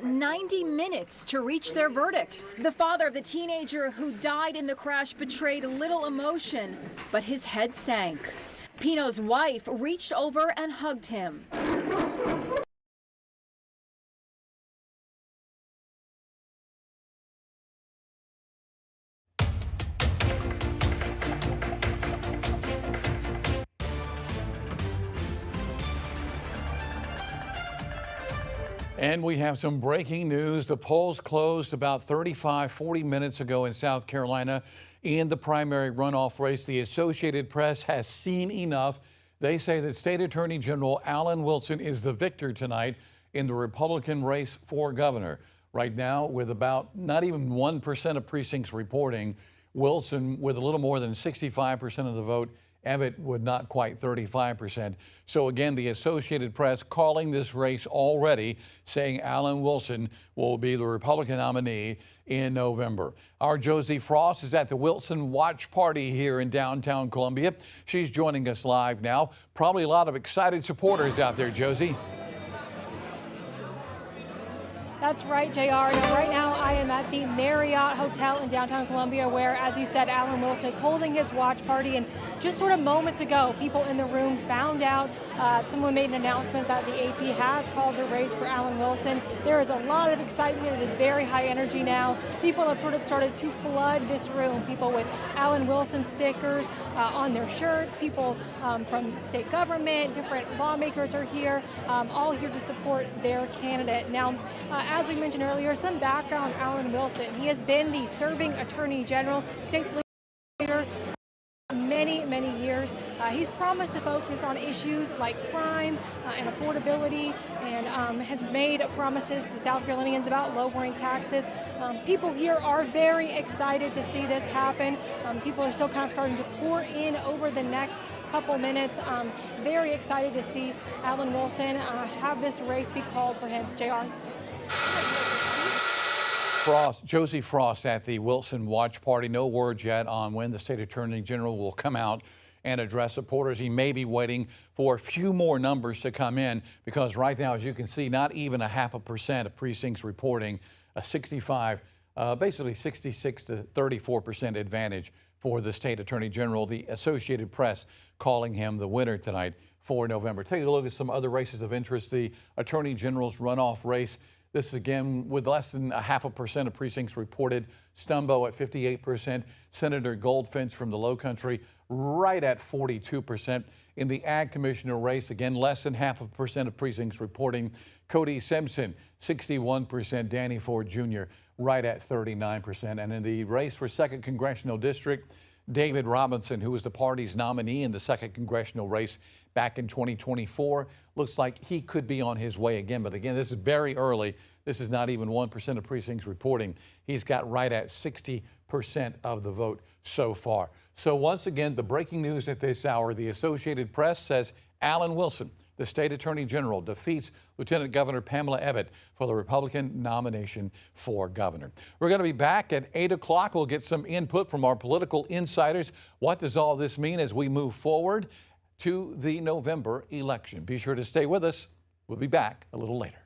about 90 minutes to reach their verdict. The father of the teenager who died in the crash betrayed little emotion, but his head sank. Pino's wife reached over and hugged him. And we have some breaking news. The polls closed about 40 minutes ago in South Carolina in the primary runoff race. The Associated Press has seen enough. They say that State Attorney General Alan Wilson is the victor tonight in the Republican race for governor. Right now, with about not even 1% of precincts reporting, Wilson with a little more than 65% of the vote, Evett would not quite 35%. So again, the Associated Press calling this race already, saying Alan Wilson will be the Republican nominee in November. Our Josie Frost is at the Wilson Watch Party here in downtown Columbia. She's joining us live now. Probably a lot of excited supporters out there, Josie. That's right, JR. And right now I am at the Marriott Hotel in downtown Columbia where, as you said, Alan Wilson is holding his watch party. And just sort of moments ago, people in the room found out, someone made an announcement that the AP has called the race for Alan Wilson. There is a lot of excitement. It is very high energy now. People have sort of started to flood this room. People with Alan Wilson stickers on their shirt. People from state government, different lawmakers are here, all here to support their candidate. Now, as we mentioned earlier, some background on Alan Wilson. He has been the serving attorney general, state's leader, many years. He's promised to focus on issues like crime and affordability, and has made promises to South Carolinians about lowering taxes. People here are very excited to see this happen. People are still kind of starting to pour in over the next couple minutes. Very excited to see Alan Wilson have this race be called for him. JR. Josie Frost at the Wilson Watch Party. No word yet on when the State Attorney General will come out and address supporters. He may be waiting for a few more numbers to come in because right now, as you can see, not even 0.5% of precincts reporting a 65, basically 66 to 34% advantage for the State Attorney General. The Associated Press calling him the winner tonight for November. Take a look at some other races of interest. The Attorney General's runoff race. This is again with less than 0.5% of precincts reported. Stumbo at 58%. Senator Goldfinch from the Low Country right at 42%. In the Ag Commissioner race, again, less than 0.5% of precincts reporting. Cody Simpson, 61%. Danny Ford Jr. right at 39%. And in the race for 2nd Congressional District, David Robinson, who was the party's nominee in the 2nd Congressional race back in 2024, looks like he could be on his way again. But again, this is very early. This is not even 1% of precincts reporting. He's got right at 60% of the vote so far. So once again, the breaking news at this hour, the Associated Press says Alan Wilson, the State Attorney General, defeats Lieutenant Governor Pamela Evett for the Republican nomination for governor. We're going to be back at 8 o'clock. We'll get some input from our political insiders. What does all this mean as we move forward to the November election? Be sure to stay with us. We'll be back a little later.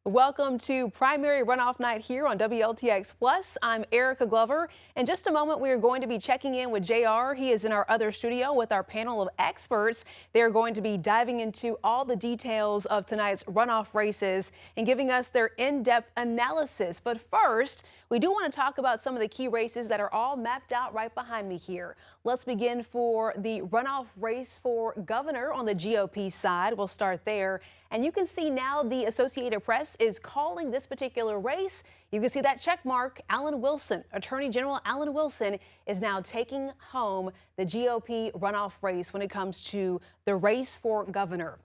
Welcome to Primary Runoff Night here on WLTX Plus. I'm Erica Glover. In just a moment, we are going to be checking in with JR. He is in our other studio with our panel of experts. They're going to be diving into all the details of tonight's runoff races and giving us their in-depth analysis. But first, we do want to talk about some of the key races that are all mapped out right behind me here. Let's begin for the runoff race for governor on the GOP side. We'll start there. And you can see now the Associated Press is calling this particular race. You can see that check mark. Alan Wilson, Attorney General Alan Wilson, is now taking home the GOP runoff race when it comes to the race for governor.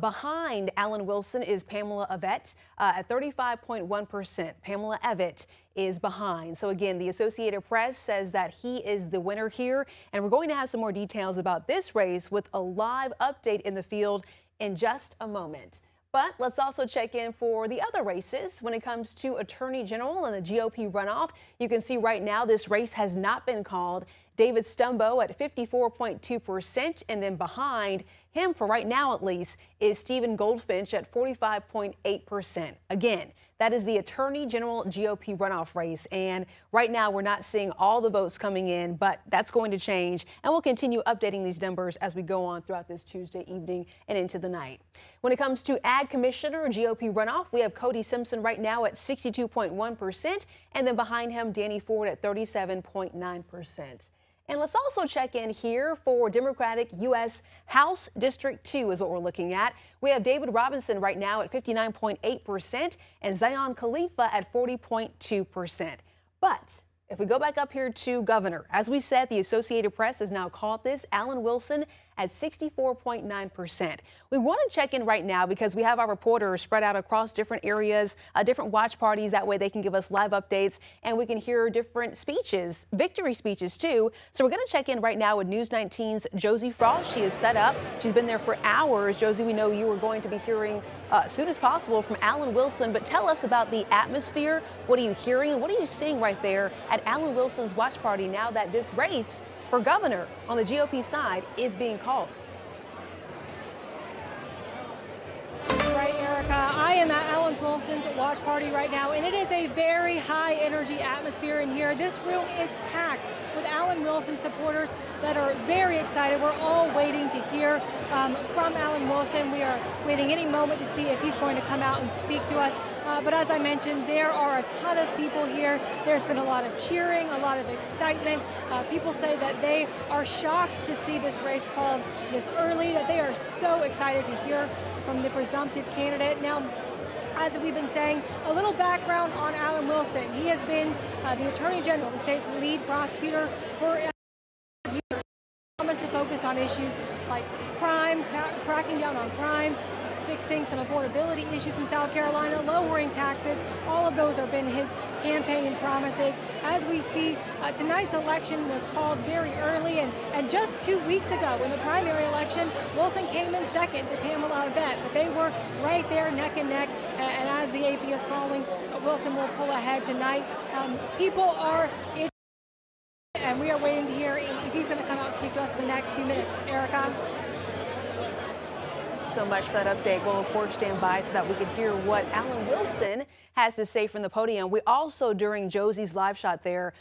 Behind Alan Wilson is Pamela Evette at 35.1%. Pamela Evette is behind. So again, the Associated Press says that he is the winner here. And we're going to have some more details about this race with a live update in the field in just a moment. But let's also check in for the other races when it comes to Attorney General and the GOP runoff. You can see right now this race has not been called. David Stumbo at 54.2%, and then behind him, for right now at least, is Stephen Goldfinch at 45.8%. Again, that is the Attorney General GOP runoff race, and right now we're not seeing all the votes coming in, but that's going to change, and we'll continue updating these numbers as we go on throughout this Tuesday evening and into the night. When it comes to Ag Commissioner GOP runoff, we have Cody Simpson right now at 62.1%, and then behind him, Danny Ford at 37.9%. And let's also check in here for Democratic U.S. House District 2 is what we're looking at. We have David Robinson right now at 59.8% and Zion Khalifa at 40.2%. But if we go back up here to governor, as we said, the Associated Press has now called this Alan Wilson at 64.9%. We want to check in right now because we have our reporters spread out across different areas, different watch parties. That way they can give us live updates and we can hear different speeches, victory speeches too. So we're going to check in right now with News 19's Josie Frost. She is set up. She's been there for hours. Josie, we know you were going to be hearing as soon as possible from Alan Wilson, but tell us about the atmosphere. What are you hearing and what are you seeing right there at Alan Wilson's watch party now that this race for governor on the GOP side is being called? Right, Erica. I am at Alan Wilson's watch party right now, and it is a very high energy atmosphere in here. This room is packed with Alan Wilson supporters that are very excited. We're all waiting to hear from Alan Wilson. We are waiting any moment to see if he's going to come out and speak to us. But as I mentioned, there are a ton of people here. There's been a lot of cheering, a lot of excitement. People say that they are shocked to see this race called this early, that they are so excited to hear from the presumptive candidate. Now, as we've been saying, a little background on Alan Wilson. He has been the Attorney General, the state's lead prosecutor for years. He promised to focus on issues like crime, cracking down on crime, fixing some affordability issues in South Carolina, lowering taxes. All of those have been his campaign promises. As we see, tonight's election was called very early, and just 2 weeks ago in the primary election, Wilson came in second to Pamela Evette, but they were right there neck and neck, and as the AP is calling, Wilson will pull ahead tonight. People are in, and we are waiting to hear if he's going to come out and speak to us in the next few minutes. Erica? So much for that update. We'll of course stand by so that we can hear what Alan Wilson has to say from the podium. We also, during Josie's live shot there,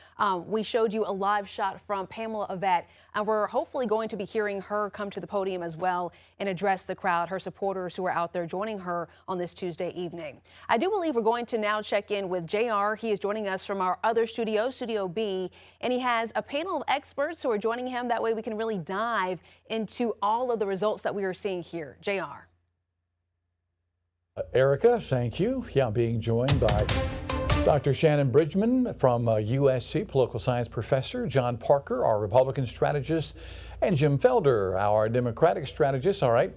we showed you a live shot from Pamela Evette, and we're hopefully going to be hearing her come to the podium as well and address the crowd, her supporters who are out there joining her on this Tuesday evening. I do believe we're going to now check in with JR. He is joining us from our other studio, Studio B, and he has a panel of experts who are joining him. That way we can really dive into all of the results that we are seeing here. JR. Erica, thank you. Yeah, I'm being joined by Dr. Shannon Bridgman from USC, political science professor, John Parker, our Republican strategist, and Jim Felder, our Democratic strategist. All right,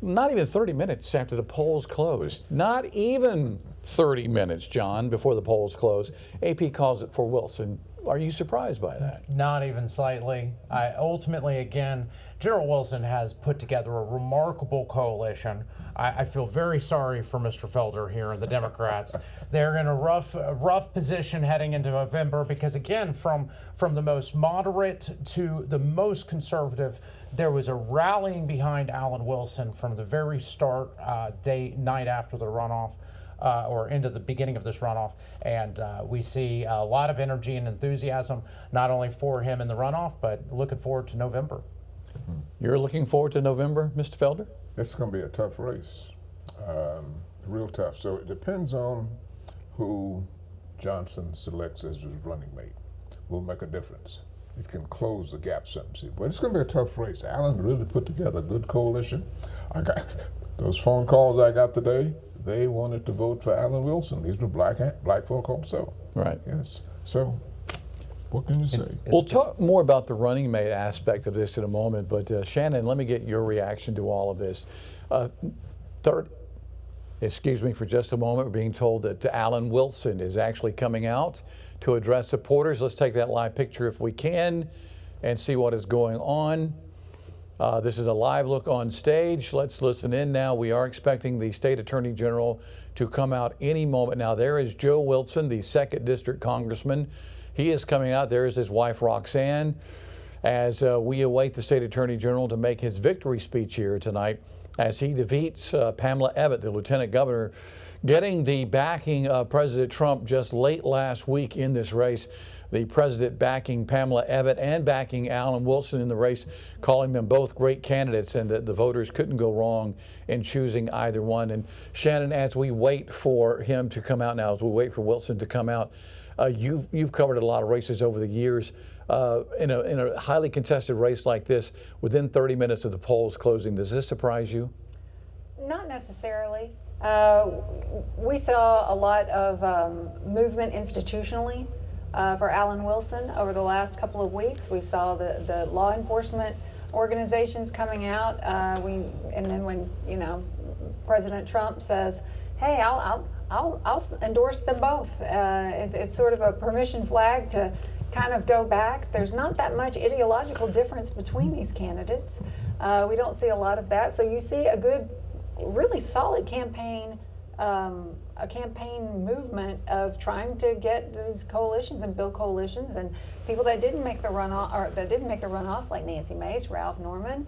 not even 30 minutes after the polls closed. Not even 30 minutes, John, before the polls closed. AP calls it for Wilson. Are you surprised by that? Not even slightly. Ultimately, again, General Wilson has put together a remarkable coalition. I feel very sorry for Mr. Felder here and the Democrats. They're in a rough position heading into November because, again, from the most moderate to the most conservative, there was a rallying behind Alan Wilson from the very start, night after the runoff. or into the beginning of this runoff, and we see a lot of energy and enthusiasm, not only for him in the runoff, but looking forward to November. You're looking forward to November, Mr. Felder? It's going to be a tough race, real tough. So it depends on who Johnson selects as his running mate. Will make a difference. It can close the gap some. But it's going to be a tough race. Allen really put together a good coalition. I got those phone calls I got today. They wanted to vote for Allen Wilson. These were black folk also. Right. Yes. So what can you say? We'll talk more about the running mate aspect of this in a moment, but Shannon, let me get your reaction to all of this. Excuse me for just a moment. We're being told that Allen Wilson is actually coming out to address supporters. Let's take that live picture if we can and see what is going on. This is a live look on stage. Let's listen in now. We are expecting the state attorney general to come out any moment. Now there is Joe Wilson, the 2nd District Congressman. He is coming out. There is his wife, Roxanne, as we await the state attorney general to make his victory speech here tonight as he defeats Pamela Abbott, the lieutenant governor, getting the backing of President Trump just late last week in this race. The president backing Pamela Abbott and backing Allen Wilson in the race, calling them both great candidates, and that the voters couldn't go wrong in choosing either one. And Shannon, as we wait for him to come out now, as we wait for Wilson to come out, you've covered a lot of races over the years. In a highly contested race like this, within 30 minutes of the polls closing, does this surprise you? Not necessarily. We saw a lot of movement institutionally for Allen Wilson over the last couple of weeks. We saw the law enforcement organizations coming out. And then when President Trump says, "Hey, I'll endorse them both," it's sort of a permission flag to kind of go back. There's not that much ideological difference between these candidates. We don't see a lot of that. So you see a good, really solid campaign, a campaign movement of trying to get these coalitions and build coalitions, and people that didn't make the runoff, like Nancy Mace, Ralph Norman,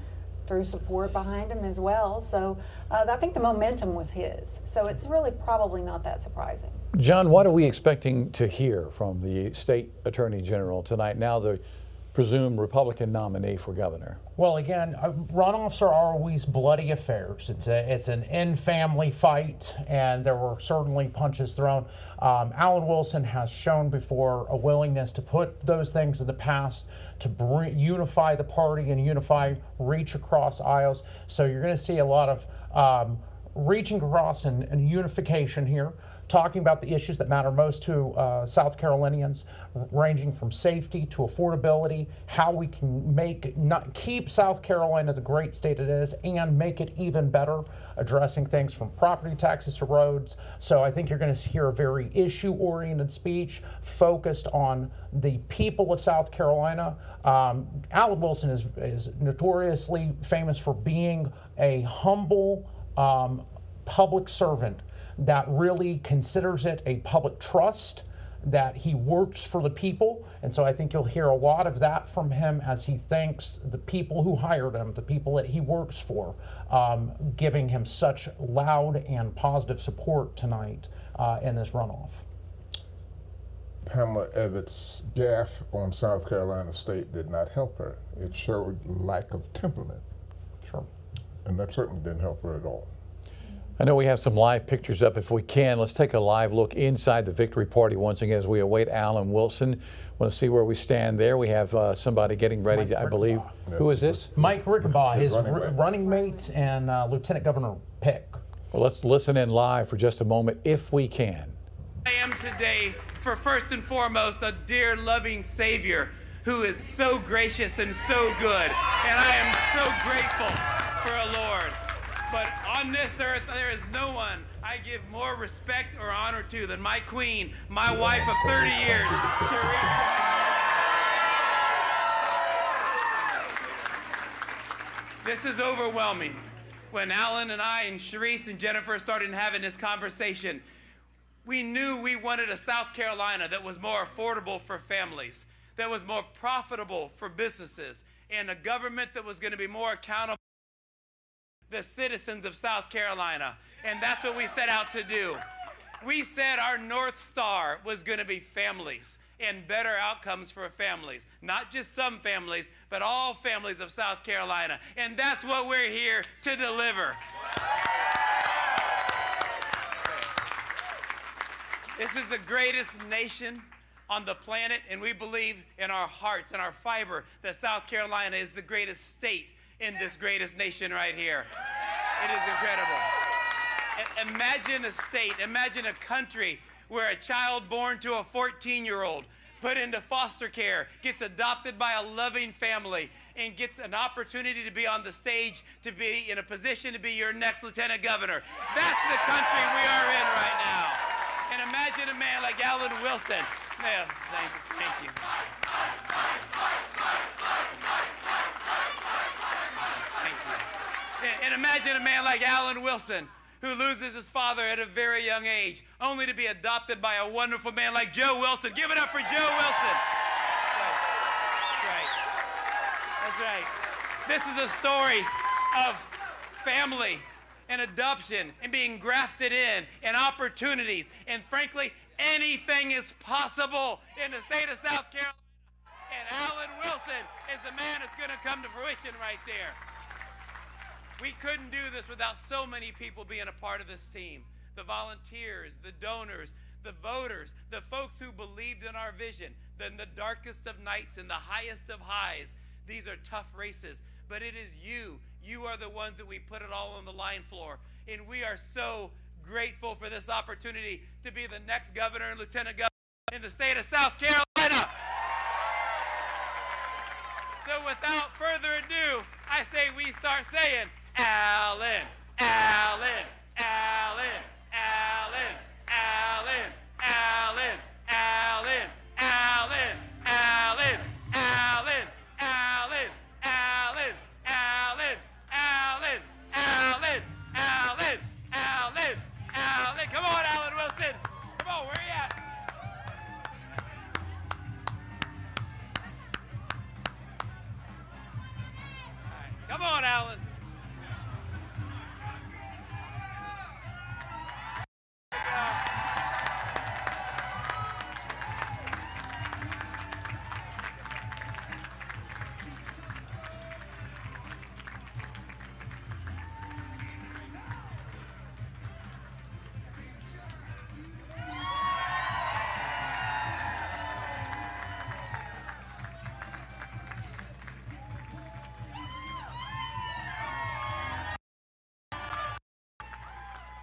threw support behind him as well. So I think the momentum was his. So it's really probably not that surprising. John, what are we expecting to hear from the state attorney general tonight, now the presumed Republican nominee for governor? Well, again, runoffs are always bloody affairs. It's an in-family fight, and there were certainly punches thrown. Allen Wilson has shown before a willingness to put those things in the past, to unify the party and reach across aisles. So you're going to see a lot of reaching across and unification here, talking about the issues that matter most to South Carolinians, ranging from safety to affordability, how we can keep South Carolina the great state it is and make it even better, addressing things from property taxes to roads. So I think you're going to hear a very issue-oriented speech focused on the people of South Carolina. Allen Wilson is notoriously famous for being a humble public servant that really considers it a public trust, that he works for the people. And so I think you'll hear a lot of that from him as he thanks the people who hired him, the people that he works for, giving him such loud and positive support tonight in this runoff. Pamela Abbott's gaffe on South Carolina State did not help her. It showed lack of temperament. Sure. And that certainly didn't help her at all. I know we have some live pictures up. If we can, let's take a live look inside the victory party once again as we await Allen Wilson. Want to see where we stand there. We have somebody getting ready, I believe. Who is this? Mike Rickenbaugh, his running mate and Lieutenant Governor pick. Well, let's listen in live for just a moment if we can. I am today for first and foremost a dear loving Savior who is so gracious and so good. And I am so grateful for a Lord. But on this earth, there is no one I give more respect or honor to than my queen, my wife of 30 years, Teresa. This is overwhelming. When Alan and I and Sharice and Jennifer started having this conversation, we knew we wanted a South Carolina that was more affordable for families, that was more profitable for businesses, and a government that was going to be more accountable to the citizens of South Carolina. And that's what we set out to do. We said our North Star was going to be families and better outcomes for families. Not just some families, but all families of South Carolina. And that's what we're here to deliver. This is the greatest nation on the planet, and we believe in our hearts and our fiber that South Carolina is the greatest state in this greatest nation right here. It is incredible. Imagine a state, imagine a country where a child born to a 14-year-old put into foster care, gets adopted by a loving family, and gets an opportunity to be on the stage, to be in a position to be your next lieutenant governor. That's the country we are in right now. And imagine a man like Alan Wilson. Yeah, thank you. Thank you. And imagine a man like Alan Wilson, who loses his father at a very young age, only to be adopted by a wonderful man like Joe Wilson. Give it up for Joe Wilson. That's right. That's right. This is a story of family and adoption and being grafted in and opportunities. And frankly, anything is possible in the state of South Carolina. And Alan Wilson is the man that's going to come to fruition right there. We couldn't do this without so many people being a part of this team. The volunteers, the donors, the voters, the folks who believed in our vision. In the darkest of nights and the highest of highs. These are tough races, but it is you. You are the ones that we put it all on the line for. And we are so grateful for this opportunity to be the next governor and lieutenant governor in the state of South Carolina. So without further ado, I say we start saying, Alan, Alan, Alan, Alan, Alan, Alan, Alan, Alan, Alan, Alan, Alan, Alan, Alan, Alan, Alan, Alan, Alan, Alan. Come on, Alan Wilson. Come on, where are you at? All right. Come on, Alan.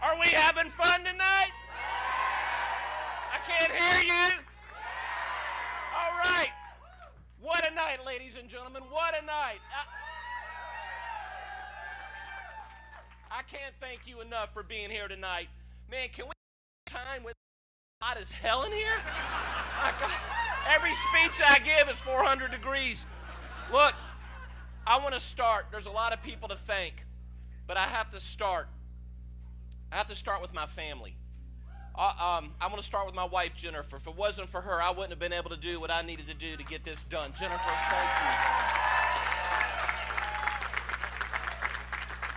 Are we having fun tonight? I can't hear you. All right. What a night, ladies and gentlemen. What a night. I can't thank you enough for being here tonight. Man, can we have time with hot as hell in here? My God. Every speech I give is 400 degrees. Look, I want to start. There's a lot of people to thank, but I have to start. I have to start with my family. I want to start with my wife, Jennifer. If it wasn't for her, I wouldn't have been able to do what I needed to do to get this done. Jennifer, thank you.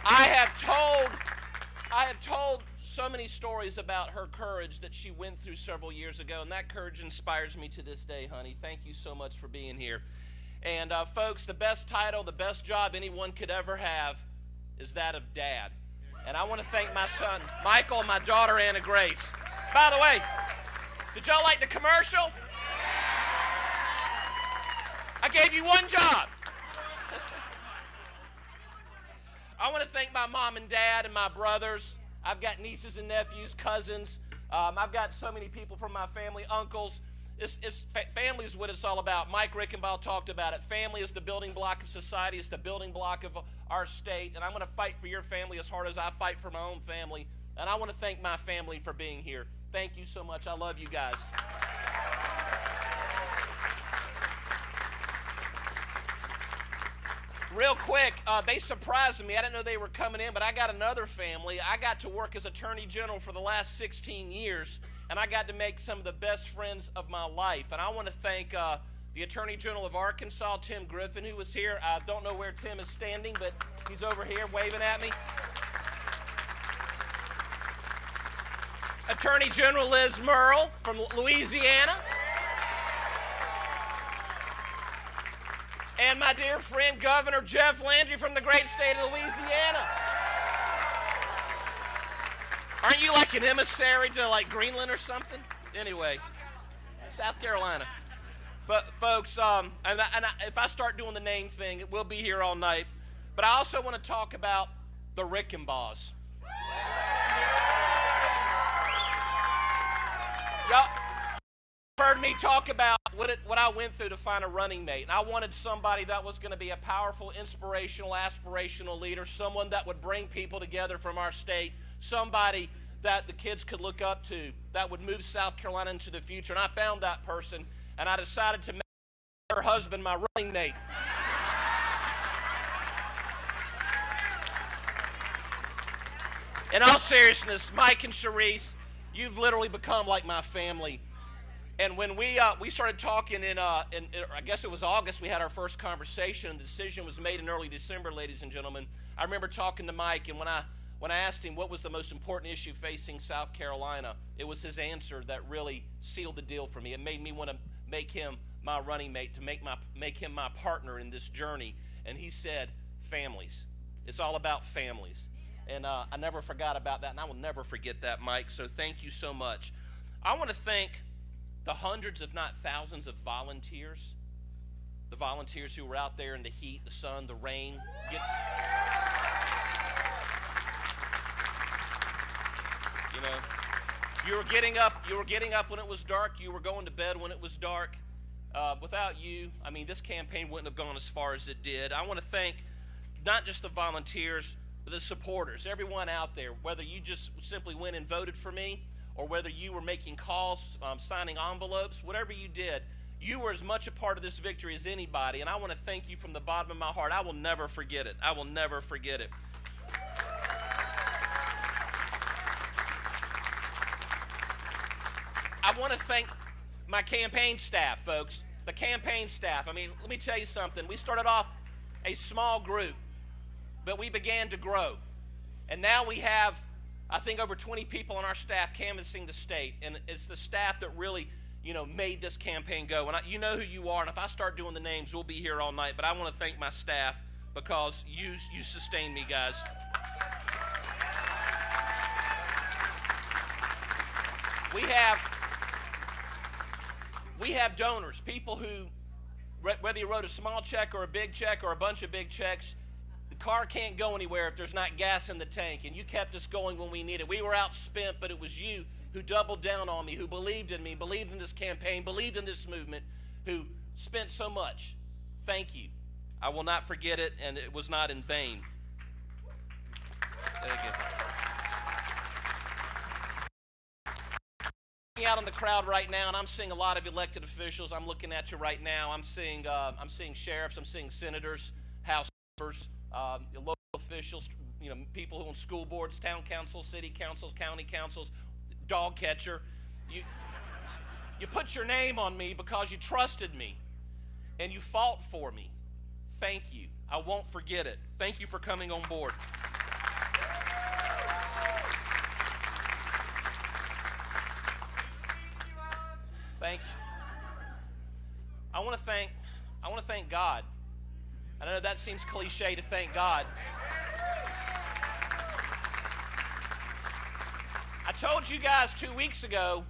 I have told so many stories about her courage that she went through several years ago, and that courage inspires me to this day, honey. Thank you so much for being here. And folks, the best title, the best job anyone could ever have is that of dad. And I want to thank my son, Michael, and my daughter, Anna Grace. By the way, did y'all like the commercial? I gave you one job. I want to thank my mom and dad and my brothers. I've got nieces and nephews, cousins. I've got so many people from my family, uncles. Family is what it's all about. Mike Rickenbaugh talked about it. Family is the building block of society. It's the building block of our state. And I'm going to fight for your family as hard as I fight for my own family. And I want to thank my family for being here. Thank you so much. I love you guys. Real quick, they surprised me. I didn't know they were coming in, but I got another family. I got to work as Attorney General for the last 16 years. And I got to make some of the best friends of my life. And I want to thank the Attorney General of Arkansas, Tim Griffin, who was here. I don't know where Tim is standing, but he's over here waving at me. Attorney General Liz Murrill from Louisiana, and my dear friend Governor Jeff Landry from the great state of Louisiana. Aren't you like an emissary to like Greenland or something? Anyway, South Carolina. But folks, if I start doing the name thing, we'll be here all night. But I also want to talk about the Rickenbaws. Y'all heard me talk about what I went through to find a running mate. And I wanted somebody that was going to be a powerful, inspirational, aspirational leader, someone that would bring people together from our state, somebody that the kids could look up to, that would move South Carolina into the future. And I found that person, and I decided to make her husband my running mate. In all seriousness, Mike and Sharice, you've literally become like my family. And when we started talking in I guess it was August, we had our first conversation, and the decision was made in early December, ladies and gentlemen. I remember talking to Mike, and when I asked him what was the most important issue facing South Carolina, it was his answer that really sealed the deal for me. It made me want to make him my running mate, to make him my partner in this journey. And he said, families. It's all about families. And I never forgot about that, and I will never forget that, Mike. So thank you so much. I want to thank the hundreds, if not thousands, of volunteers. The volunteers who were out there in the heat, the sun, the rain. You know, you were getting up when it was dark. You were going to bed when it was dark. Without you, I mean, this campaign wouldn't have gone as far as it did. I want to thank not just the volunteers, but the supporters, everyone out there, whether you just simply went and voted for me, or whether you were making calls, signing envelopes, whatever you did, you were as much a part of this victory as anybody, and I want to thank you from the bottom of my heart. I will never forget it. I will never forget it. I want to thank my campaign staff, folks, the campaign staff. I mean, let me tell you something. We started off a small group, but we began to grow, and now we have, I think, over 20 people on our staff canvassing the state, and it's the staff that really, made this campaign go. And you know who you are, and if I start doing the names, we'll be here all night, but I want to thank my staff because you sustain me, guys. We have donors, people who, whether you wrote a small check or a big check or a bunch of big checks, the car can't go anywhere if there's not gas in the tank, and you kept us going when we needed. We were outspent, but it was you who doubled down on me, who believed in me, believed in this campaign, believed in this movement, who spent so much. Thank you. I will not forget it, and it was not in vain. Thank you. Out in the crowd right now, and I'm seeing a lot of elected officials. I'm looking at you right now. I'm seeing sheriffs. I'm seeing senators, House members, local officials. People who on school boards, town councils, city councils, county councils, dog catcher. You put your name on me because you trusted me, and you fought for me. Thank you. I won't forget it. Thank you for coming on board. Thank you. I want to thank God. I know that seems cliche to thank God. I told you guys 2 weeks ago,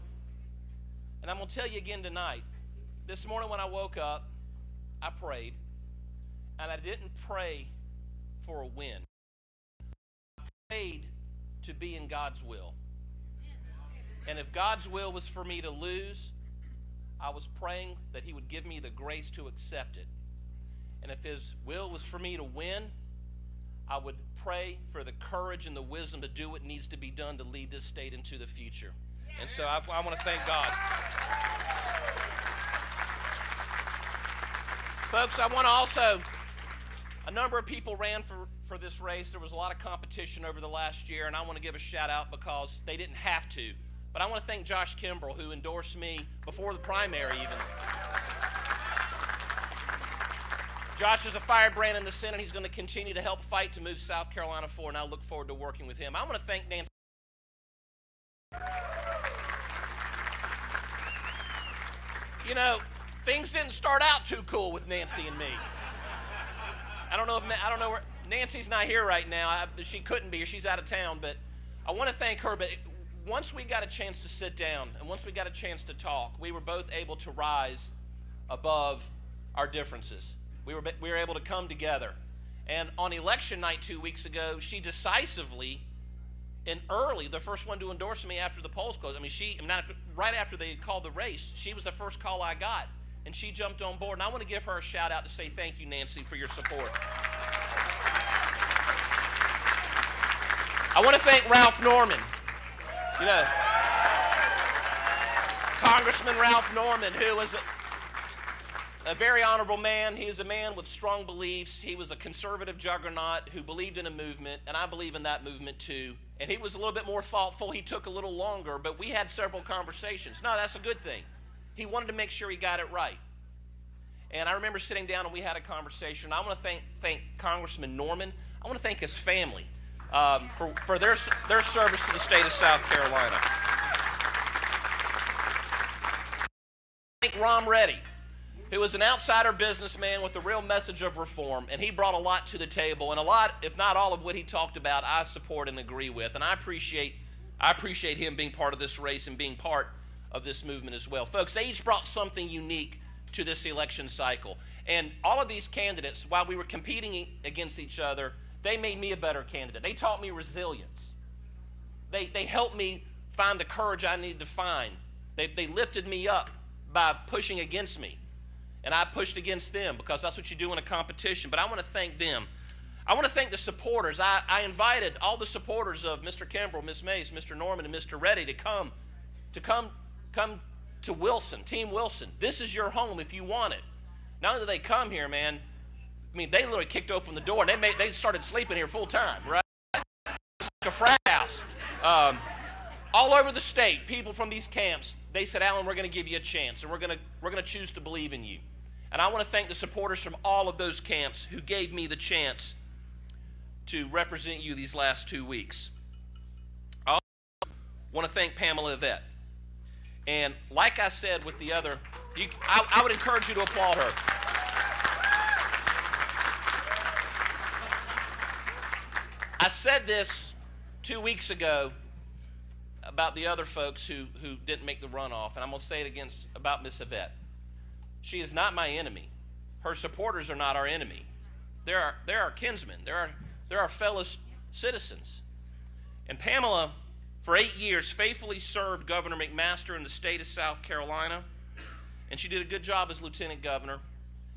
and I'm going to tell you again tonight. This morning when I woke up, I prayed, and I didn't pray for a win. I prayed to be in God's will. And if God's will was for me to lose, I was praying that He would give me the grace to accept it. And if His will was for me to win, I would pray for the courage and the wisdom to do what needs to be done to lead this state into the future. And so I want to thank God. Folks, I want to also, a number of people ran for this race. There was a lot of competition over the last year, and I want to give a shout out because they didn't have to. But I want to thank Josh Kimbrell, who endorsed me before the primary even. Josh is a firebrand in the Senate. He's going to continue to help fight to move South Carolina forward, and I look forward to working with him. I want to thank Nancy. you know, things didn't start out too cool with Nancy and me. I don't know where Nancy's not here right now. She couldn't be, or she's out of town. But I want to thank her. But once we got a chance to sit down and once we got a chance to talk, we were both able to rise above our differences. We were able to come together. And on election night 2 weeks ago, she decisively and early, the first one to endorse me after the polls closed. Right after they called the race, she was the first call I got. And she jumped on board. And I want to give her a shout out to say thank you, Nancy, for your support. I want to thank Ralph Norman. You know, Congressman Ralph Norman, who was a very honorable man. He is a man with strong beliefs. He was a conservative juggernaut who believed in a movement, and I believe in that movement too. And he was a little bit more thoughtful. He took a little longer, but we had several conversations. No, that's a good thing. He wanted to make sure he got it right. And I remember sitting down and we had a conversation. I want to thank Congressman Norman. I want to thank his family for their service to the state of South Carolina. Thank Ron Reddy, who is an outsider businessman with a real message of reform, and he brought a lot to the table, and a lot, if not all of what he talked about, I support and agree with, and I appreciate him being part of this race and being part of this movement as well. Folks, they each brought something unique to this election cycle, and all of these candidates, while we were competing against each other, they made me a better candidate. They taught me resilience. They helped me find the courage I needed to find. They lifted me up by pushing against me. And I pushed against them because that's what you do in a competition. But I want to thank them. I want to thank the supporters. I invited all the supporters of Mr. Kimbrell, Ms. Mace, Mr. Norman, and Mr. Reddy to come to Wilson, Team Wilson. This is your home if you want it. Not only did they come here, man, I mean, they literally kicked open the door and they started sleeping here full time, right? It's like a frat house. All over the state, people from these camps, they said, Alan, we're going to give you a chance, and we're going to choose to believe in you. And I want to thank the supporters from all of those camps who gave me the chance to represent you these last 2 weeks. I also want to thank Pamela Yvette. And like I said with the other, I would encourage you to applaud her. I said this 2 weeks ago about the other folks who didn't make the runoff, and I'm going to say it again about Miss Yvette. She is not my enemy. Her supporters are not our enemy. They're our kinsmen. They're our fellow citizens. And Pamela, for 8 years, faithfully served Governor McMaster in the state of South Carolina, and she did a good job as lieutenant governor.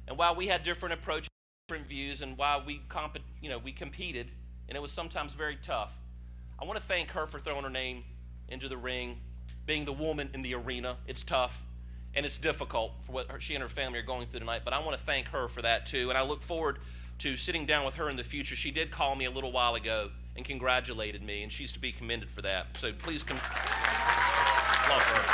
And while we had different approaches, different views, and while we competed, and it was sometimes very tough, I want to thank her for throwing her name into the ring, being the woman in the arena. It's tough. And it's difficult for what she and her family are going through tonight, but I want to thank her for that too, and I look forward to sitting down with her in the future. She did call me a little while ago and congratulated me, and she's to be commended for that. So please love her.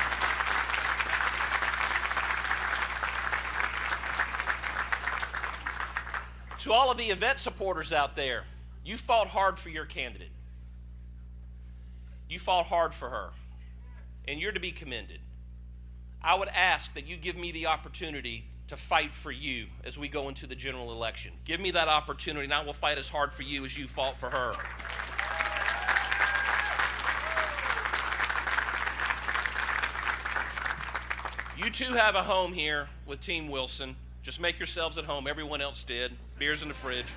To all of the Yvette supporters out there, you fought hard for your candidate. You fought hard for her, and you're to be commended. I would ask that you give me the opportunity to fight for you as we go into the general election. Give me that opportunity, and I will fight as hard for you as you fought for her. You too have a home here with Team Wilson. Just make yourselves at home. Everyone else did. Beer's in the fridge.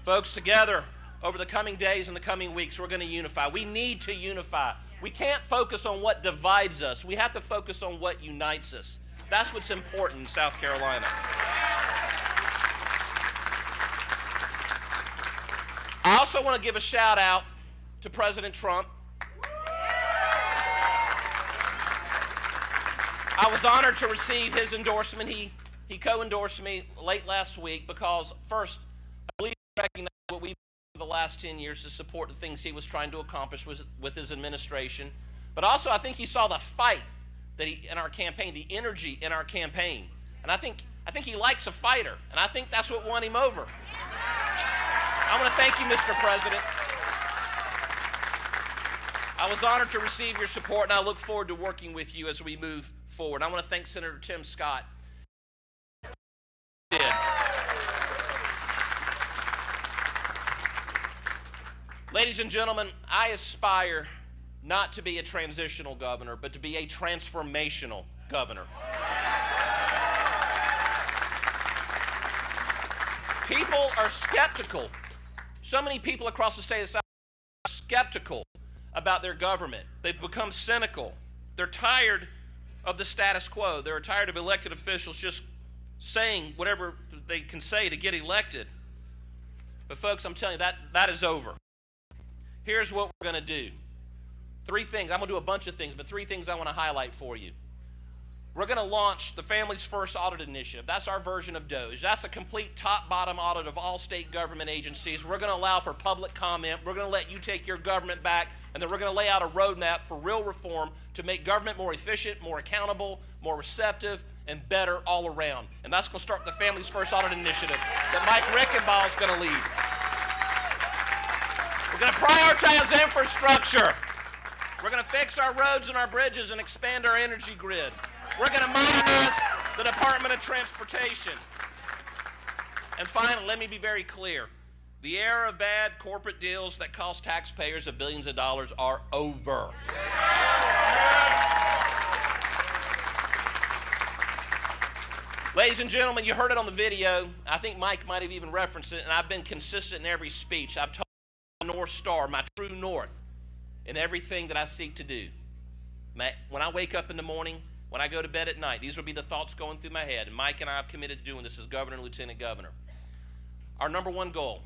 Folks, together, over the coming days and the coming weeks, we're going to unify. We need to unify. We can't focus on what divides us. We have to focus on what unites us. That's what's important in South Carolina. I also want to give a shout out to President Trump. I was honored to receive his endorsement. He co-endorsed me late last week because, first, I believe he recognized what we've the last 10 years to support the things he was trying to accomplish with his administration. But also, I think he saw the fight that in our campaign, the energy in our campaign. And I think he likes a fighter, and I think that's what won him over. I want to thank you, Mr. President. I was honored to receive your support, and I look forward to working with you as we move forward. I want to thank Senator Tim Scott. Ladies and gentlemen, I aspire not to be a transitional governor, but to be a transformational governor. People are skeptical. So many people across the state of South Carolina are skeptical about their government. They've become cynical. They're tired of the status quo. They're tired of elected officials just saying whatever they can say to get elected. But folks, I'm telling you, that is over. Here's what we're going to do. 3 things. I'm going to do a bunch of things, but 3 things I want to highlight for you. We're going to launch the Families First Audit Initiative. That's our version of DOGE. That's a complete top-bottom audit of all state government agencies. We're going to allow for public comment. We're going to let you take your government back, and then we're going to lay out a roadmap for real reform to make government more efficient, more accountable, more receptive, and better all around. And that's going to start the Families First Audit Initiative that Mike Rickenbaugh is going to lead. We're going to prioritize infrastructure. We're going to fix our roads and our bridges and expand our energy grid. We're going to modernize the Department of Transportation. And finally, let me be very clear. The era of bad corporate deals that cost taxpayers of billions of dollars are over. Ladies and gentlemen, you heard it on the video. I think Mike might have even referenced it, and I've been consistent in every speech. I've told my North Star, my true north, in everything that I seek to do. When I wake up in the morning, when I go to bed at night, these will be the thoughts going through my head. And Mike and I have committed to doing this as governor and lieutenant governor. Our number 1 goal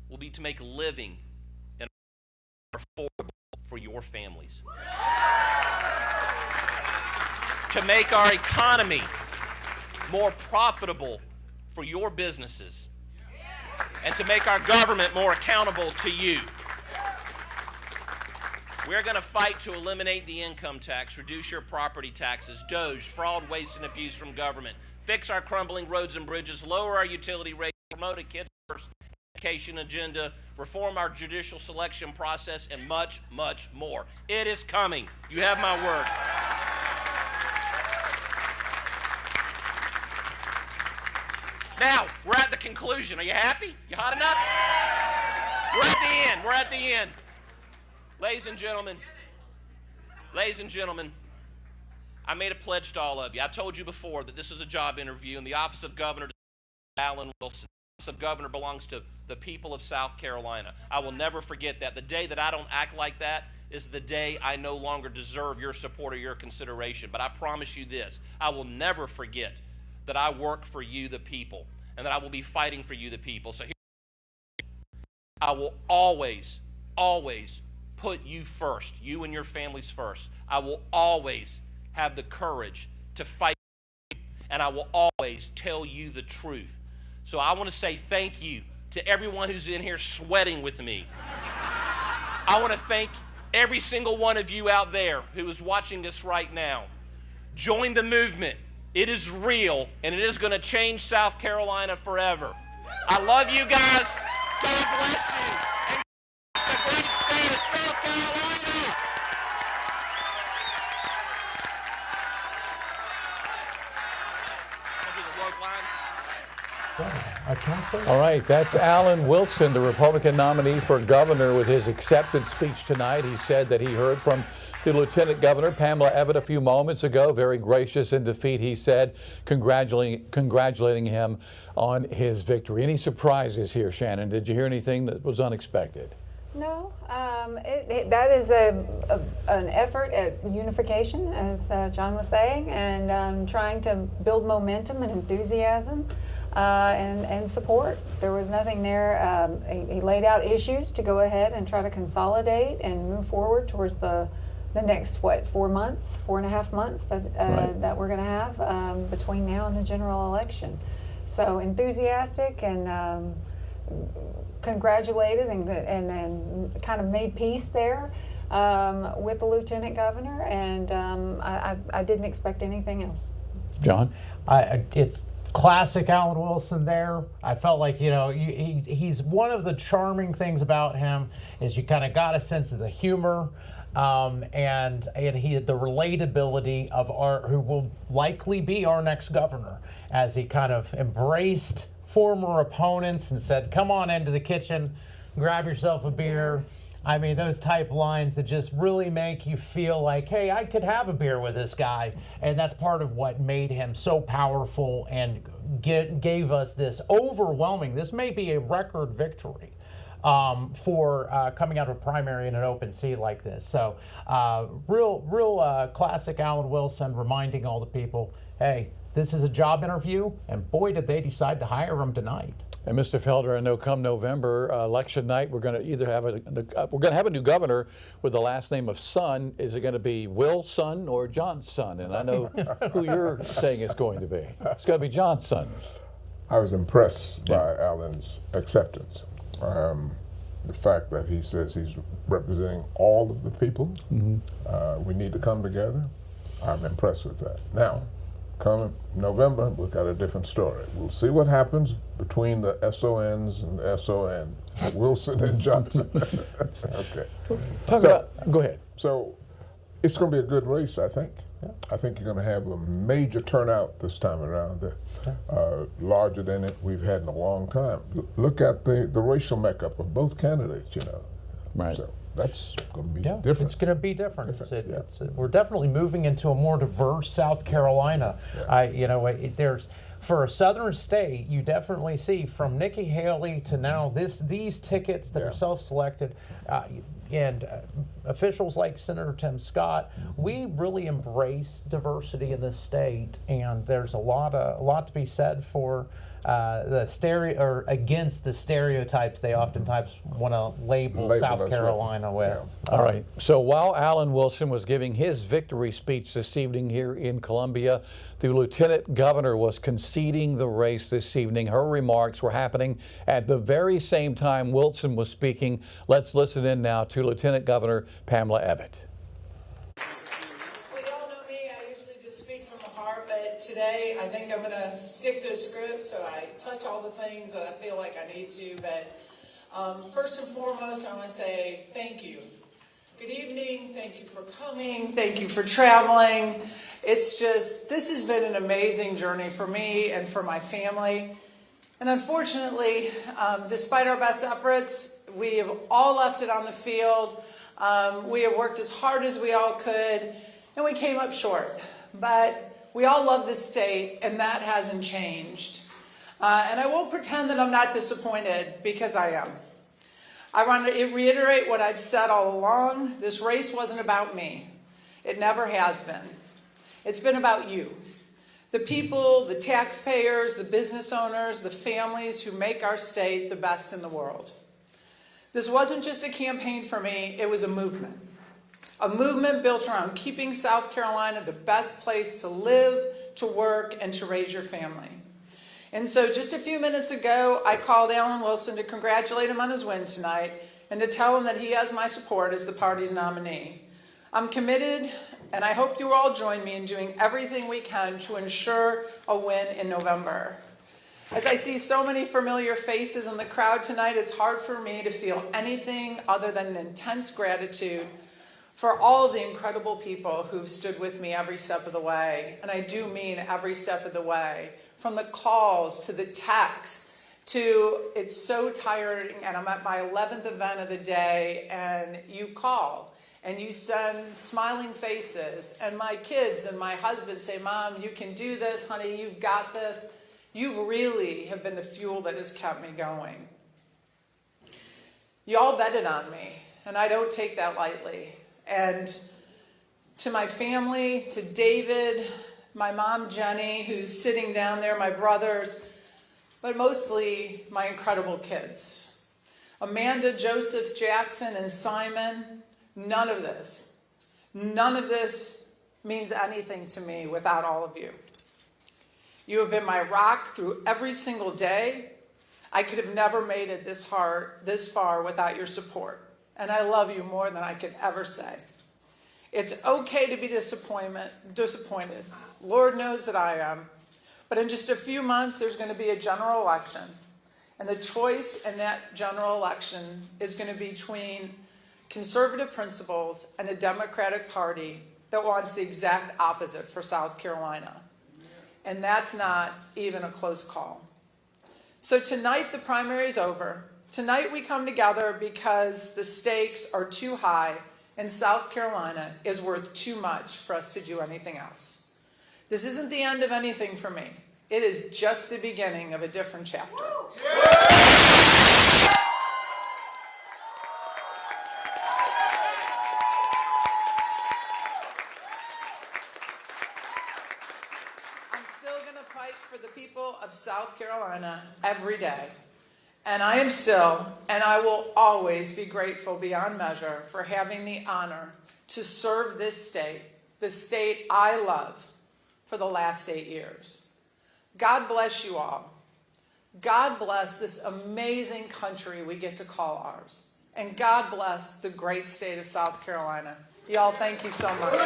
will be to make living and affordable for your families. To make our economy more profitable for your businesses. And to make our government more accountable to you. We're going to fight to eliminate the income tax, reduce your property taxes, DOGE, fraud, waste, and abuse from government, fix our crumbling roads and bridges, lower our utility rates, promote a kids first education agenda, reform our judicial selection process, and much, much more. It is coming. You have my word. Now, we're at the conclusion. Are you happy? You hot enough? We're at the end. We're at the end. Ladies and gentlemen, I made a pledge to all of you. I told you before that this is a job interview, and the office of governor to Alan Wilson. The office of governor belongs to the people of South Carolina. I will never forget that. The day that I don't act like that is the day I no longer deserve your support or your consideration. But I promise you this, I will never forget that I work for you, the people, and that I will be fighting for you, the people. So here, I will always, always put you first, you and your families first. I will always have the courage to fight, and I will always tell you the truth. So I want to say thank you to everyone who's in here sweating with me. I want to thank every single one of you out there who is watching this right now. Join the movement. It is real, and it is going to change South Carolina forever. I love you guys. God bless you. And the great state of South Carolina. I'll do the work line. All right, that's Alan Wilson, the Republican nominee for governor, with his acceptance speech tonight. He said that he heard from the Lieutenant Governor, Pamela Evette, a few moments ago. Very gracious in defeat, he said, congratulating him on his victory. Any surprises here, Shannon? Did you hear anything that was unexpected? No, that is an effort at unification, as John was saying, and trying to build momentum and enthusiasm and support. There was nothing there. He laid out issues to go ahead and try to consolidate and move forward towards the next, 4 months, 4.5 months that we're going to have between now and the general election. So enthusiastic and congratulated and kind of made peace there with the Lieutenant Governor, and I didn't expect anything else. John? It's classic Alan Wilson there. I felt like, he's one of the charming things about him is you kind of got a sense of the humor. and he had the relatability of who will likely be our next governor, as he kind of embraced former opponents and said, "Come on into the kitchen, grab yourself a beer." I mean, those type lines that just really make you feel like, hey, I could have a beer with this guy. And that's part of what made him so powerful and gave us this overwhelming, this may be a record victory for coming out of a primary in an open seat like this. So real classic Alan Wilson, reminding all the people, hey, this is a job interview, and boy, did they decide to hire him tonight. And Mr. Felder, I know come November, election night, we're going to either have a new governor with the last name of Son. Is it going to be Wilson or Johnson? And I know who you're saying it's going to be. It's going to be Johnson. I was impressed by Alan's acceptance. The fact that he says he's representing all of the people. We need to come together. I'm impressed with that. Now, come November, we've got a different story. We'll see what happens between the SONs and SON, Wilson and Johnson. Okay. Go ahead. So it's going to be a good race, I think. I think you're going to have a major turnout this time around, larger than we've had in a long time. Look at the racial makeup of both candidates, you know. Right. So that's going to be different. It's going to be different. We're definitely moving into a more diverse South Carolina. There's for a southern state, you definitely see from Nikki Haley to now these tickets that are self-selected, and officials like Senator Tim Scott. We really embrace diversity in this state, and there's a lot to be said for against the stereotypes they oftentimes want to label South Carolina with. All right. So while Alan Wilson was giving his victory speech this evening here in Columbia, the lieutenant governor was conceding the race this evening. Her remarks were happening at the very same time Wilson was speaking. Let's listen in now to Lieutenant Governor Pamela Evett. Today, I think I'm going to stick to a script, so I touch all the things that I feel like I need to. But first and foremost, I want to say thank you. Good evening. Thank you for coming. Thank you for traveling. This has been an amazing journey for me and for my family. And unfortunately, despite our best efforts, we have all left it on the field. We have worked as hard as we all could, and we came up short. But we all love this state, and that hasn't changed. And I won't pretend that I'm not disappointed, because I am. I want to reiterate what I've said all along. This race wasn't about me. It never has been. It's been about you. The people, the taxpayers, the business owners, the families who make our state the best in the world. This wasn't just a campaign for me, it was a movement. A movement built around keeping South Carolina the best place to live, to work, and to raise your family. And so just a few minutes ago, I called Alan Wilson to congratulate him on his win tonight and to tell him that he has my support as the party's nominee. I'm committed, and I hope you all join me in doing everything we can to ensure a win in November. As I see so many familiar faces in the crowd tonight, it's hard for me to feel anything other than an intense gratitude for all of the incredible people who've stood with me every step of the way. And I do mean every step of the way. From the calls to the texts to it's so tiring and I'm at my 11th event of the day and you call and you send smiling faces and my kids and my husband say, Mom, you can do this, honey, you've got this. You really have been the fuel that has kept me going. You all betted on me, and I don't take that lightly. And to my family, to David, my mom Jenny, who's sitting down there, my brothers, but mostly my incredible kids. Amanda, Joseph, Jackson, and Simon, none of this means anything to me without all of you. You have been my rock through every single day. I could have never made it this far without your support. And I love you more than I could ever say. It's okay to be disappointed. Lord knows that I am. But in just a few months, there's going to be a general election. And the choice in that general election is going to be between conservative principles, and a Democratic Party that wants the exact opposite for South Carolina. And that's not even a close call. So tonight the primary is over. Tonight we come together because the stakes are too high and South Carolina is worth too much for us to do anything else. This isn't the end of anything for me. It is just the beginning of a different chapter. I'm still going to fight for the people of South Carolina every day. And I am still, and I will always be grateful beyond measure for having the honor to serve this state, the state I love, for the last 8 years. God bless you all. God bless this amazing country we get to call ours. And God bless the great state of South Carolina. Y'all, thank you so much.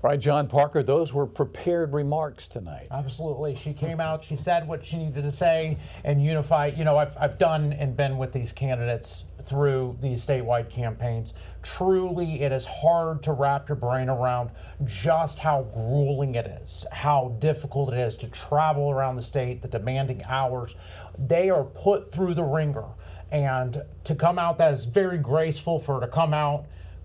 All right, John Parker, those were prepared remarks tonight. Absolutely. She came out, she said what she needed to say and unify. You know, I've done and been with these candidates through these statewide campaigns. Truly, it is hard to wrap your brain around just how grueling it is, how difficult it is to travel around the state, the demanding hours. They are put through the ringer. And to come out, that is very graceful for her to come out,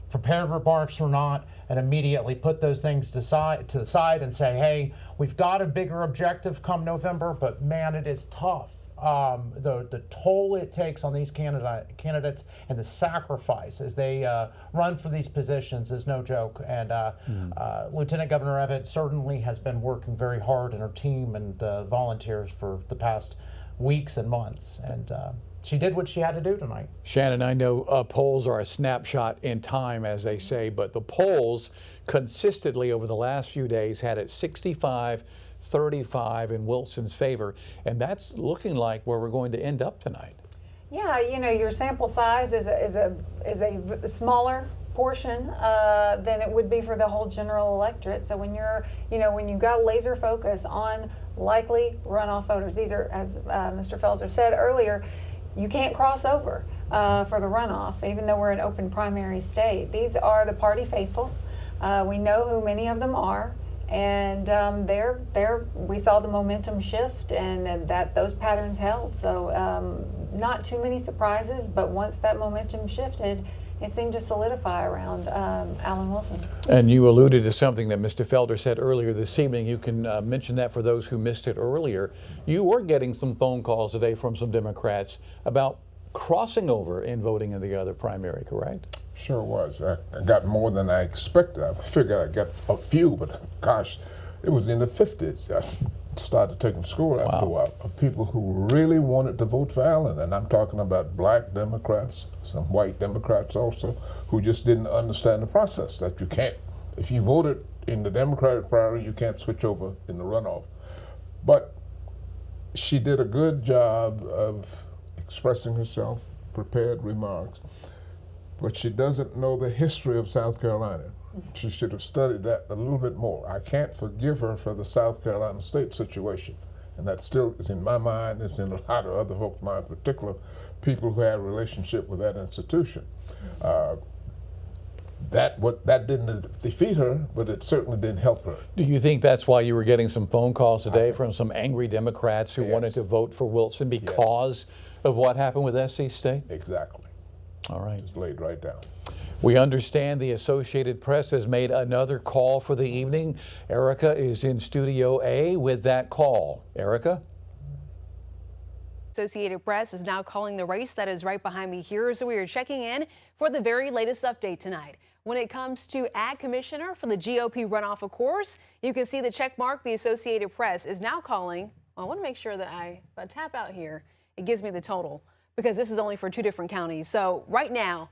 prepared remarks or not, and immediately put those things to the side and say, hey, we've got a bigger objective come November, but man, it is tough. The toll it takes on these candidates and the sacrifice as they run for these positions is no joke. And Lieutenant Governor Evett certainly has been working very hard, and her team and volunteers for the past weeks and months. And she did what she had to do tonight. Shannon, I know polls are a snapshot in time, as they say, but the polls consistently over the last few days had it 65-35 in Wilson's favor, and that's looking like where we're going to end up tonight. Yeah, you know, your sample size is a smaller portion than it would be for the whole general electorate. So when when you've got laser focus on likely runoff voters, these are, as Mr. Felder said earlier, you can't cross over for the runoff, even though we're an open primary state. These are the party faithful. We know who many of them are, and we saw the momentum shift, and that those patterns held. So not too many surprises, but once that momentum shifted, it seemed to solidify around Alan Wilson. And you alluded to something that Mr. Felder said earlier this evening. You can mention that for those who missed it earlier. You were getting some phone calls today from some Democrats about crossing over and voting in the other primary, correct? Sure was. I got more than I expected. I figured I'd get a few, but gosh, it was in the 50s. I started taking score after a while of people who really wanted to vote for Alan. And I'm talking about black Democrats, some white Democrats also, who just didn't understand the process, that you can't, if you voted in the Democratic primary, you can't switch over in the runoff. But she did a good job of expressing herself, prepared remarks, but she doesn't know the history of South Carolina. She should have studied that a little bit more. I can't forgive her for the South Carolina state situation. And that still is in my mind, it's in a lot of other folks' mind, in particular people who had a relationship with that institution. That didn't defeat her, but it certainly didn't help her. Do you think that's why you were getting some phone calls today from some angry Democrats who wanted to vote for Wilson because of what happened with SC State? Exactly. All right. Just laid right down. We understand the Associated Press has made another call for the evening. Erica is in Studio A with that call. Erica? Associated Press is now calling the race that is right behind me here, so we are checking in for the very latest update tonight. When it comes to Ag Commissioner for the GOP runoff, of course, you can see the check mark the Associated Press is now calling. Well, I want to make sure that if I tap out here, it gives me the total, because this is only for 2 different counties. So right now,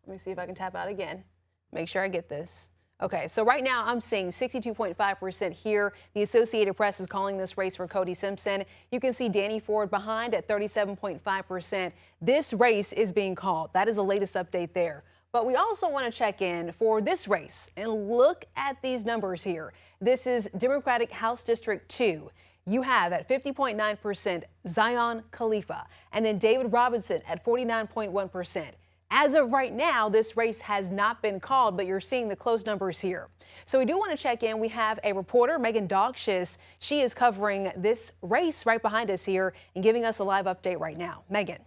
let me see if I can tap out again. Make sure I get this. Okay, so right now I'm seeing 62.5% here. The Associated Press is calling this race for Cody Simpson. You can see Danny Ford behind at 37.5%. This race is being called. That is the latest update there. But we also want to check in for this race and look at these numbers here. This is Democratic House District 2. You have at 50.9% Zion Khalifa, and then David Robinson at 49.1%. As of right now, this race has not been called, but you're seeing the close numbers here. So we do want to check in. We have a reporter, Megan Dogshis. She is covering this race right behind us here and giving us a live update right now. Megan.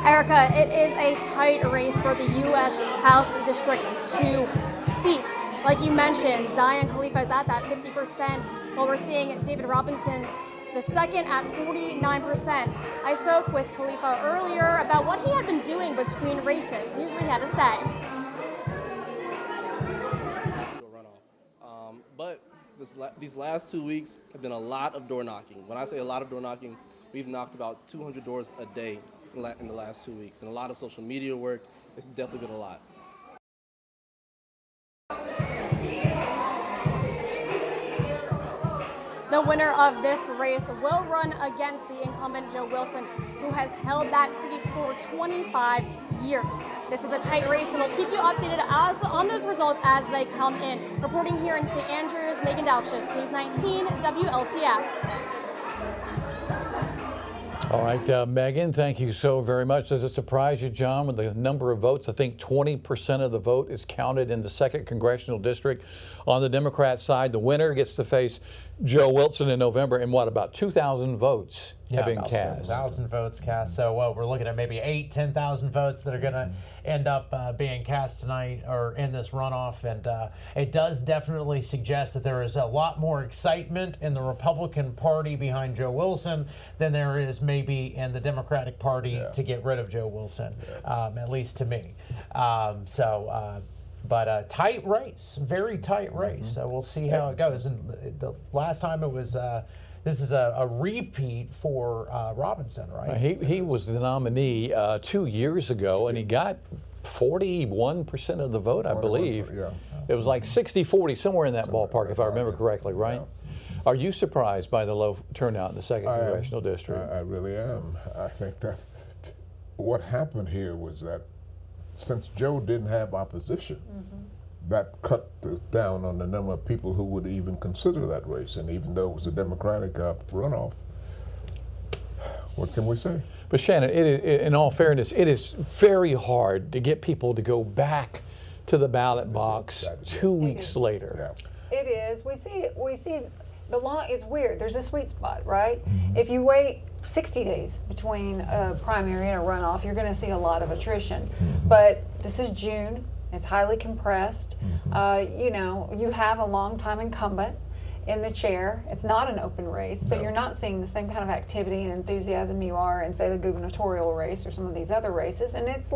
Erica, it is a tight race for the U.S. House District 2 seat. Like you mentioned, Zion Khalifa is at that 50%, while we're seeing David Robinson the second at 49%. I spoke with Khalifa earlier about what he had been doing between races. Here's what he had to say. But these last 2 weeks have been a lot of door knocking. When I say a lot of door knocking, we've knocked about 200 doors a day in the last 2 weeks, and a lot of social media work. It's definitely been a lot. The winner of this race will run against the incumbent Joe Wilson, who has held that seat for 25 years. This is a tight race, and we'll keep you updated on those results as they come in. Reporting here in St. Andrews, Megan Dogshis, News 19 WLTX. All right, Megan, thank you so very much. Does it surprise you, John, with the number of votes? I think 20% of the vote is counted in the 2nd Congressional District. On the Democrat side, the winner gets to face Joe Wilson in November, and what, about 2,000 votes have been cast? 2,000 votes cast. So we're looking at maybe 10,000 votes that are going to end up being cast tonight or in this runoff. And it does definitely suggest that there is a lot more excitement in the Republican Party behind Joe Wilson than there is maybe in the Democratic Party to get rid of Joe Wilson, at least to me. But a tight race, very tight race. So we'll see how it goes. And the last time it was, this is a repeat for Robinson, right? He was the nominee 2 years ago, and he got 41% of the vote, I believe. It was like 60-40, somewhere in that ballpark, if I remember correctly, right? Are you surprised by the low turnout in the 2nd Congressional District? I really am. I think that what happened here was that since Joe didn't have opposition, that cut down on the number of people who would even consider that race. And even though it was a Democratic runoff, what can we say? But Shannon, in all fairness, it is very hard to get people to go back to the ballot box 2 weeks later. It is. We see the law is weird. There's a sweet spot, right? If you wait 60 days between a primary and a runoff, you're going to see a lot of attrition. But this is June. It's highly compressed. You know, you have a longtime incumbent in the chair. It's not an open race, so you're not seeing the same kind of activity and enthusiasm you are in, say, the gubernatorial race or some of these other races. And it's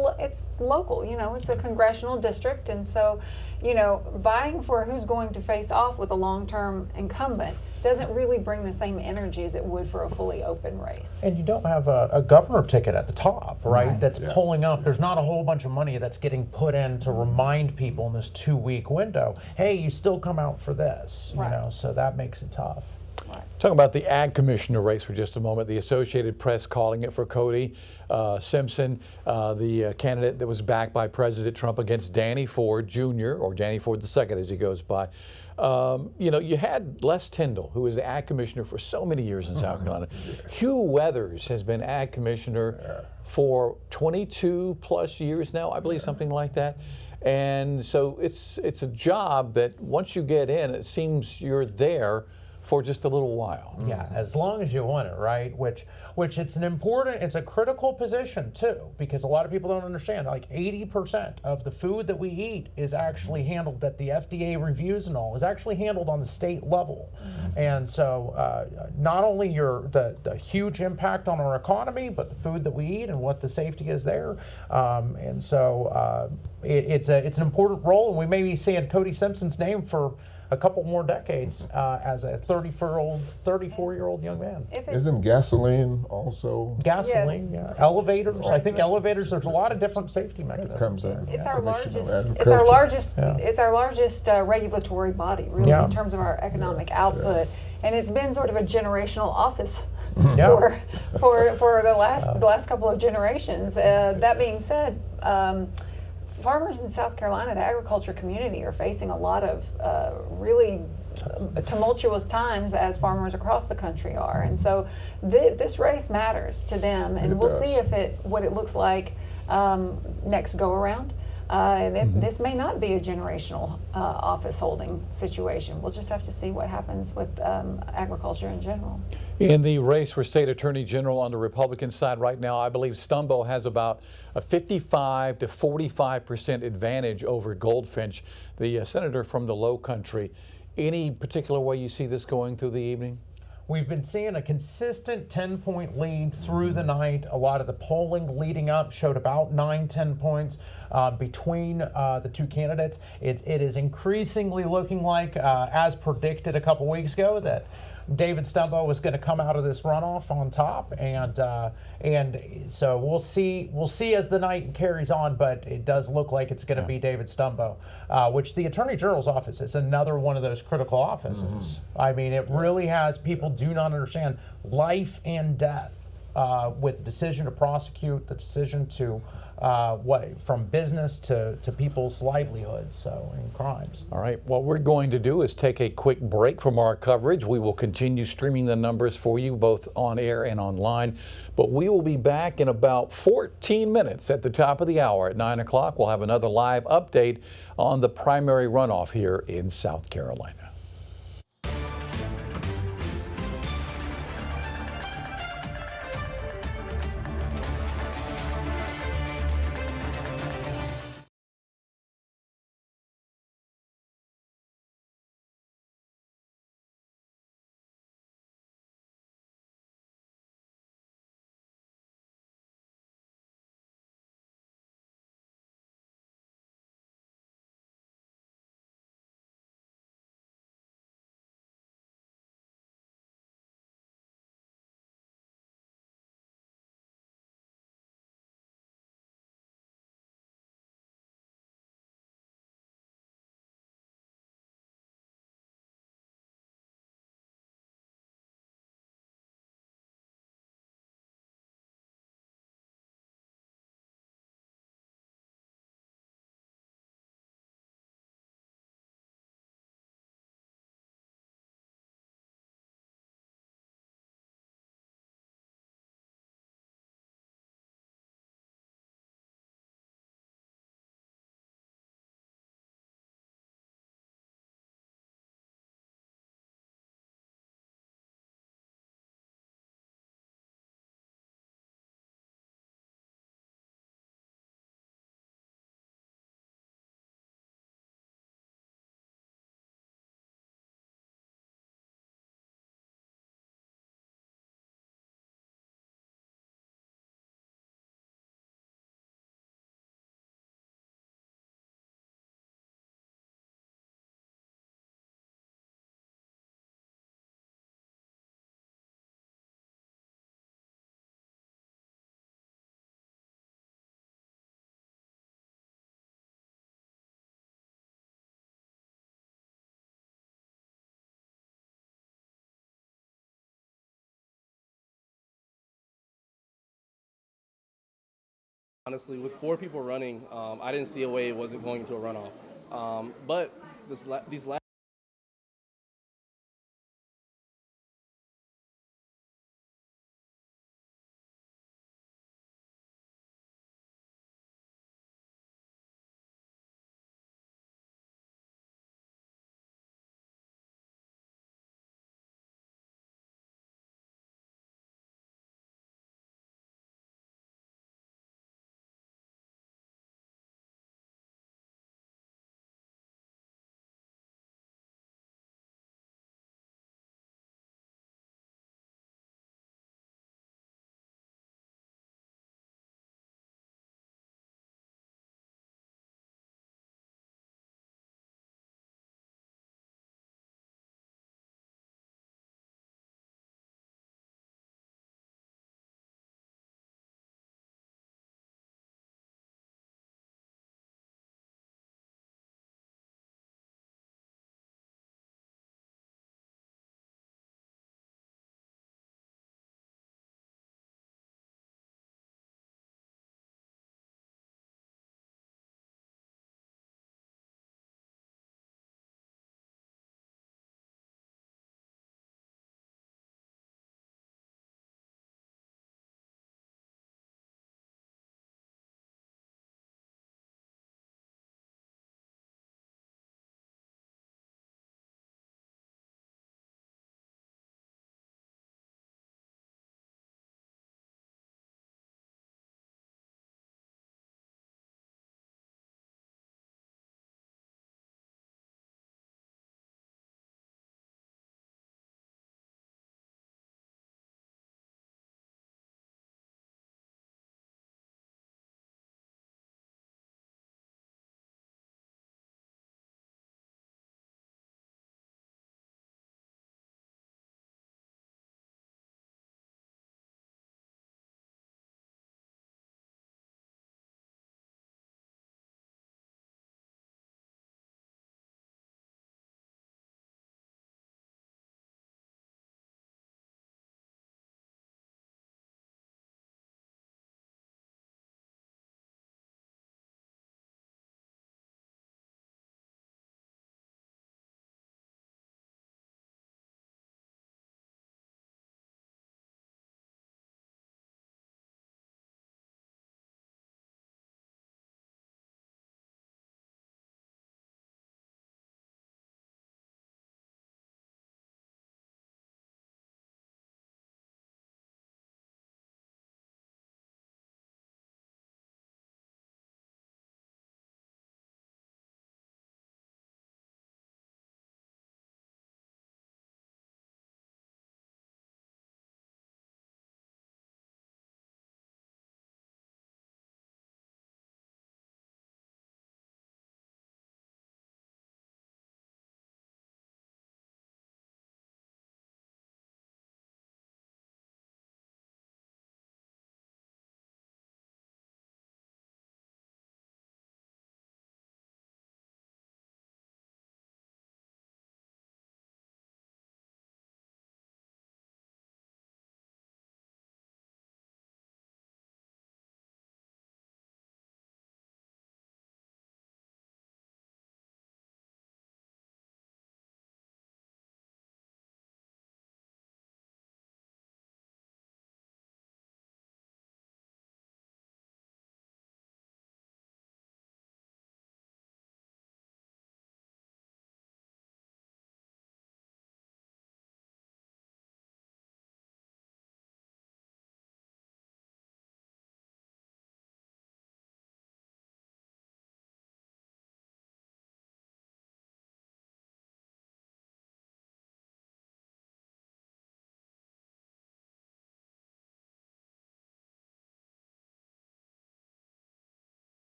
local. You know, it's a congressional district, and so, you know, vying for who's going to face off with a long-term incumbent doesn't really bring the same energy as it would for a fully open race. And you don't have a governor ticket at the top, right? That's pulling up. There's not a whole bunch of money that's getting put in to remind people in this 2-week window, hey, you still come out for this, you know, so that makes it tough. Talking about the ag commissioner race for just a moment, the Associated Press calling it for Cody Simpson, the candidate that was backed by President Trump against Danny Ford Jr., or Danny Ford II as he goes by. You know, you had Les Tyndall, who was the ag commissioner for so many years in South Carolina. Hugh Weathers has been ag commissioner for 22 plus years now, I believe, something like that. And so it's a job that once you get in, it seems you're there for just a little while. Yeah, as long as you want it, right? Which it's a critical position too, because a lot of people don't understand, like 80% of the food that we eat is actually handled, that the FDA reviews and all, is actually handled on the state level. And so not only the huge impact on our economy, but the food that we eat and what the safety is there. And so it's an important role, and we may be seeing Cody Simpson's name for a couple more decades as a 34-year-old young man. Isn't gasoline also? Gasoline, yeah. Elevators. I think elevators. There's a lot of different safety mechanisms. Comes in. It's our largest. It's our largest regulatory body, really, in terms of our economic output. And it's been sort of a generational office for the last couple of generations. That being said, farmers in South Carolina, the agriculture community, are facing a lot of really tumultuous times, as farmers across the country are, and so this race matters to them, and we'll see what it looks like next go around. This may not be a generational office holding situation. We'll just have to see what happens with agriculture in general. In the race for state attorney general on the Republican side right now, I believe Stumbo has about a 55 to 45% advantage over Goldfinch, the senator from the Low Country. Any particular way you see this going through the evening? We've been seeing a consistent 10-point lead through the night. A lot of the polling leading up showed about 9-10 points between the two candidates. It is increasingly looking like, as predicted a couple weeks ago, that David Stumbo was going to come out of this runoff on top, and so we'll see as the night carries on. But it does look like it's going to be David Stumbo, which the Attorney General's office is another one of those critical offices. I mean, it really has, people do not understand, life and death with the decision to prosecute, the decision to from business to people's livelihoods, so in crimes. All right, what we're going to do is take a quick break from our coverage. We will continue streaming the numbers for you both on air and online, but we will be back in about 14 minutes at the top of the hour at 9 o'clock. We'll have another live update on the primary runoff here in South Carolina. Honestly, with 4 people running, I didn't see a way it wasn't going to a runoff. But these last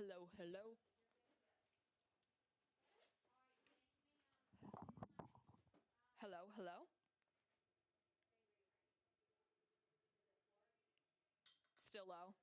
Hello, hello. Hello, hello. Still low.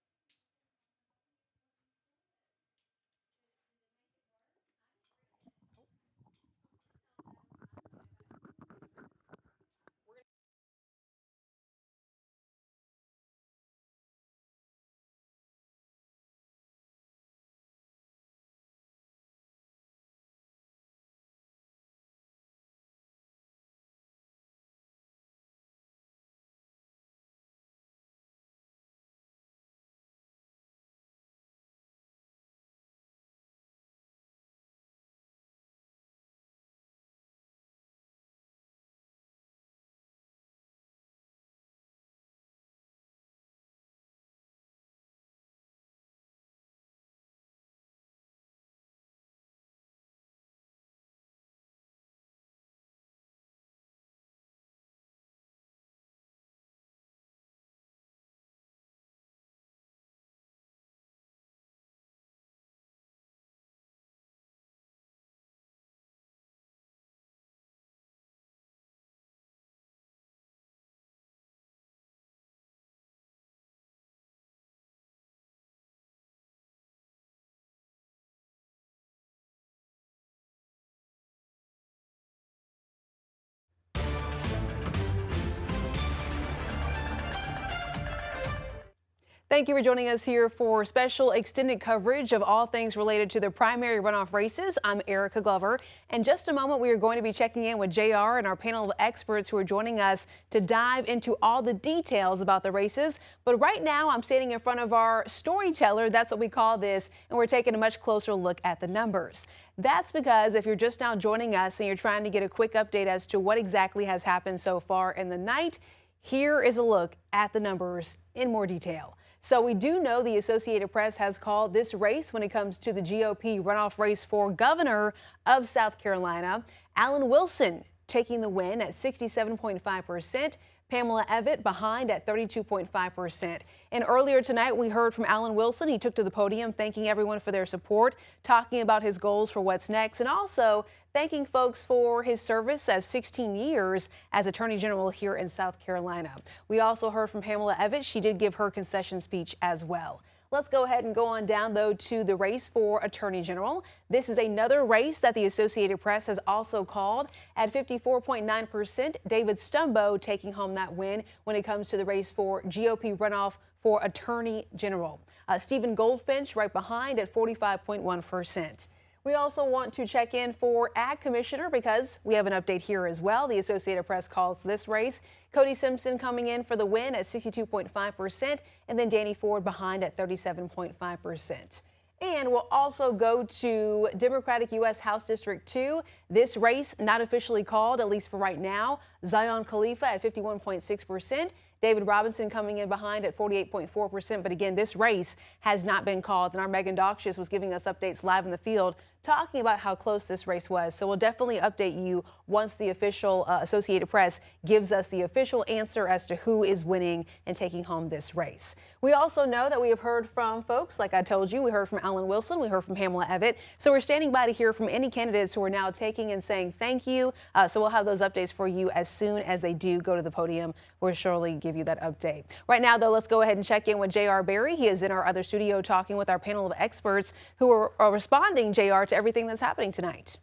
Thank you for joining us here for special extended coverage of all things related to the primary runoff races. I'm Erica Glover. In just a moment, we are going to be checking in with JR and our panel of experts who are joining us to dive into all the details about the races. But right now, I'm standing in front of our storyteller. That's what we call this. And we're taking a much closer look at the numbers. That's because if you're just now joining us and you're trying to get a quick update as to what exactly has happened so far in the night, here is a look at the numbers in more detail. So we do know the Associated Press has called this race when it comes to the GOP runoff race for governor of South Carolina. Alan Wilson taking the win at 67.5%. Pamela Evett behind at 32.5%. And earlier tonight, we heard from Alan Wilson. He took to the podium thanking everyone for their support, talking about his goals for what's next, and also thanking folks for his service as 16 years as Attorney General here in South Carolina. We also heard from Pamela Evett. She did give her concession speech as well. Let's go ahead and go on down, though, to the race for Attorney General. This is another race that the Associated Press has also called. At 54.9%, David Stumbo taking home that win when it comes to the race for GOP runoff for Attorney General. Stephen Goldfinch right behind at 45.1%. We also want to check in for Ag Commissioner because we have an update here as well. The Associated Press calls this race. Cody Simpson coming in for the win at 62.5%, and then Danny Ford behind at 37.5%. And we'll also go to Democratic U.S. House District 2. This race not officially called, at least for right now. Zion Khalifa at 51.6%. David Robinson coming in behind at 48.4%. But again, this race has not been called. And our Megan Doxius was giving us updates live in the field, talking about how close this race was. So we'll definitely update you once the official Associated Press gives us the official answer as to who is winning and taking home this race. We also know that we have heard from folks, like I told you, we heard from Alan Wilson, we heard from Pamela Evett. So we're standing by to hear from any candidates who are now taking and saying thank you. So we'll have those updates for you as soon as they do go to the podium. We'll surely give you that update. Right now, though, let's go ahead and check in with JR Barry. He is in our other studio talking with our panel of experts who are responding, JR, to everything that's happening tonight.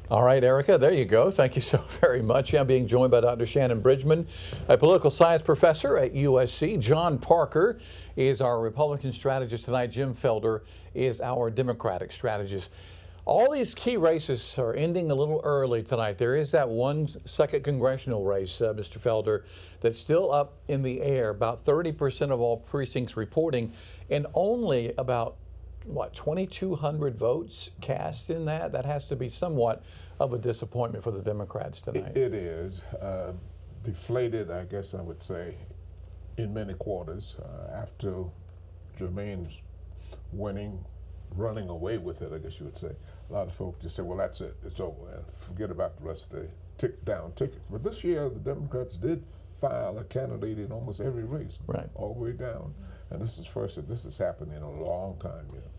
All right, Erica, there you go. Thank you so very much. I'm being joined by Dr. Shannon Bridgman, a political science professor at USC. John Parker is our Republican strategist tonight. Jim Felder is our Democratic strategist. All these key races are ending a little early tonight. There is that one second congressional race, Mr. Felder, that's still up in the air. About 30% of all precincts reporting, and only about 2,200 votes cast in that? That has to be somewhat of a disappointment for the Democrats tonight. It is. Deflated, I guess I would say, in many quarters. After Jermaine's winning, running away with it, I guess you would say, a lot of folks just say, well, that's it, it's over, and forget about the rest of the down tickets. But this year, the Democrats did file a candidate in almost every race, right, all the way down. And this is first that this has happened in a long time, you know.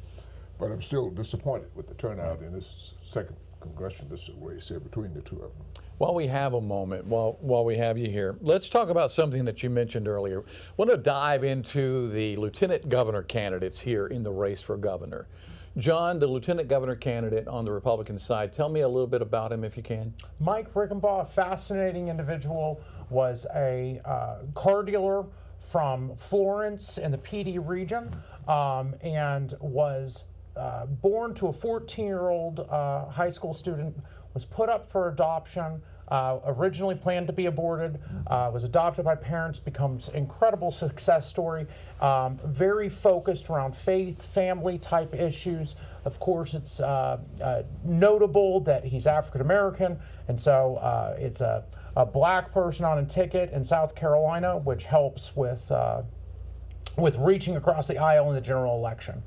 But I'm still disappointed with the turnout in this second congressional district race here between the two of them. While we have a moment, while we have you here, let's talk about something that you mentioned earlier. I want to dive into the lieutenant governor candidates here in the race for governor. John, the lieutenant governor candidate on the Republican side, tell me a little bit about him if you can. Mike Rickenbaugh, a fascinating individual, was a car dealer from Florence in the PD region, and was born to a 14-year-old high school student, was put up for adoption, originally planned to be aborted, was adopted by parents, becomes incredible success story, very focused around faith, family type issues. Of course, it's notable that he's African American, and so it's a black person on a ticket in South Carolina, which helps with reaching across the aisle in the general election.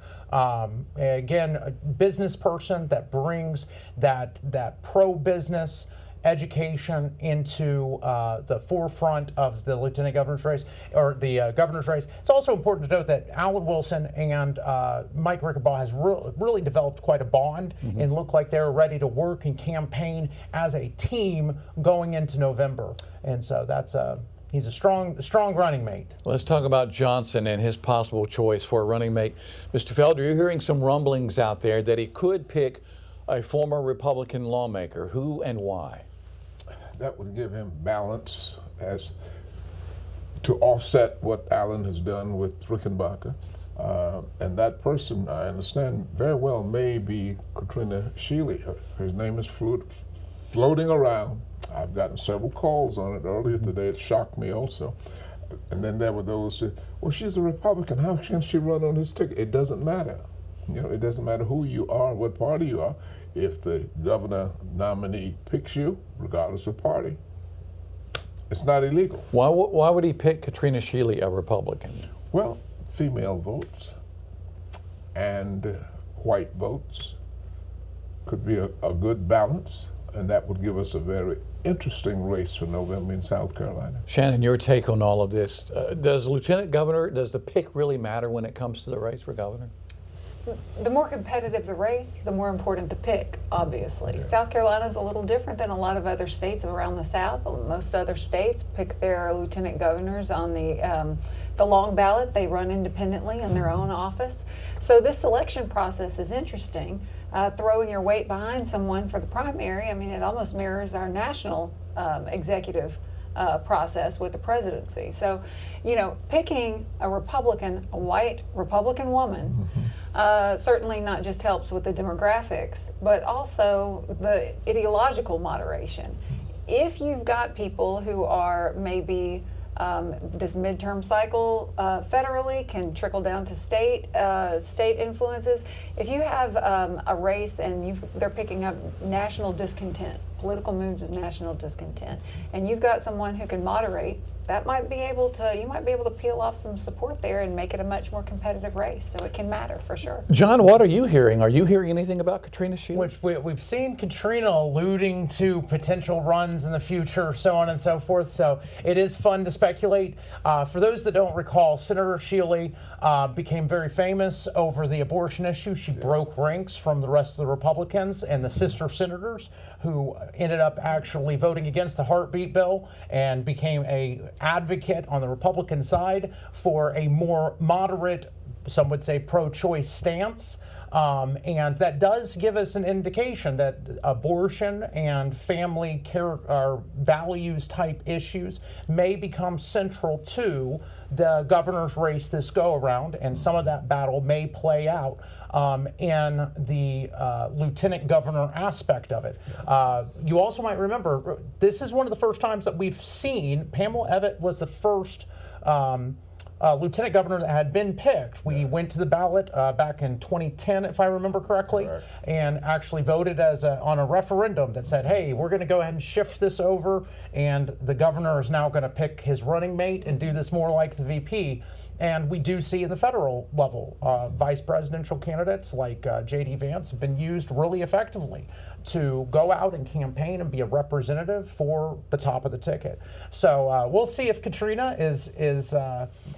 Again, a business person that brings that pro-business education into the forefront of the lieutenant governor's race, or the governor's race. It's also important to note that Alan Wilson and Mike Rickenbaugh has really developed quite a bond, and look like they're ready to work and campaign as a team going into November. And so that's he's a strong running mate. Let's talk about Johnson and his possible choice for a running mate. Mr. Felder, you're hearing some rumblings out there that he could pick a former Republican lawmaker. Who and why? That would give him balance as to offset what Alan has done with Rickenbacker. And that person, I understand very well, may be Katrina Shealy. Her name is floating around. I've gotten several calls on it earlier today. It shocked me also. And then there were those who said, well, she's a Republican. How can she run on this ticket? It doesn't matter. You know, it doesn't matter who you are, what party you are. If the governor nominee picks you, regardless of party, it's not illegal. Why would he pick Katrina Shealy, a Republican? Well, female votes and white votes could be a good balance, and that would give us a very interesting race for November in South Carolina. Shannon, your take on all of this. Does lieutenant governor, does the pick really matter when it comes to the race for governor? The more competitive the race, the more important the pick, obviously. Yeah. South Carolina is a little different than a lot of other states around the South. Most other states pick their lieutenant governors on the long ballot. They run independently in their own office. So this selection process is interesting. Throwing your weight behind someone for the primary, I mean, it almost mirrors our national executive process with the presidency. So, you know, picking a Republican, a white Republican woman, certainly not just helps with the demographics, but also the ideological moderation. If you've got people who are maybe this midterm cycle federally can trickle down to state influences. If you have a race and they're picking up national discontent, political moves of national discontent, and you've got someone who can moderate, that might be able to, you might be able to peel off some support there and make it a much more competitive race. So it can matter for sure. John, what are you hearing? Are you hearing anything about Katrina Shealy? Which we've seen Katrina alluding to potential runs in the future, so on and so forth. So it is fun to speculate. For those that don't recall, Senator Shealy became very famous over the abortion issue. She broke ranks from the rest of the Republicans and the sister senators who ended up actually voting against the heartbeat bill and became a advocate on the Republican side for a more moderate, some would say pro-choice stance. And that does give us an indication that abortion and family care or values type issues may become central to the governor's race this go around, and some of that battle may play out in the lieutenant governor aspect of it. You also might remember, this is one of the first times that we've seen, Pamela Evette was the first lieutenant governor that had been picked. We went to the ballot back in 2010, if I remember correctly, and actually voted on a referendum that said, hey, we're going to go ahead and shift this over, and the governor is now going to pick his running mate and do this more like the VP. And we do see in the federal level, vice presidential candidates like J.D. Vance have been used really effectively to go out and campaign and be a representative for the top of the ticket. So we'll see if Katrina is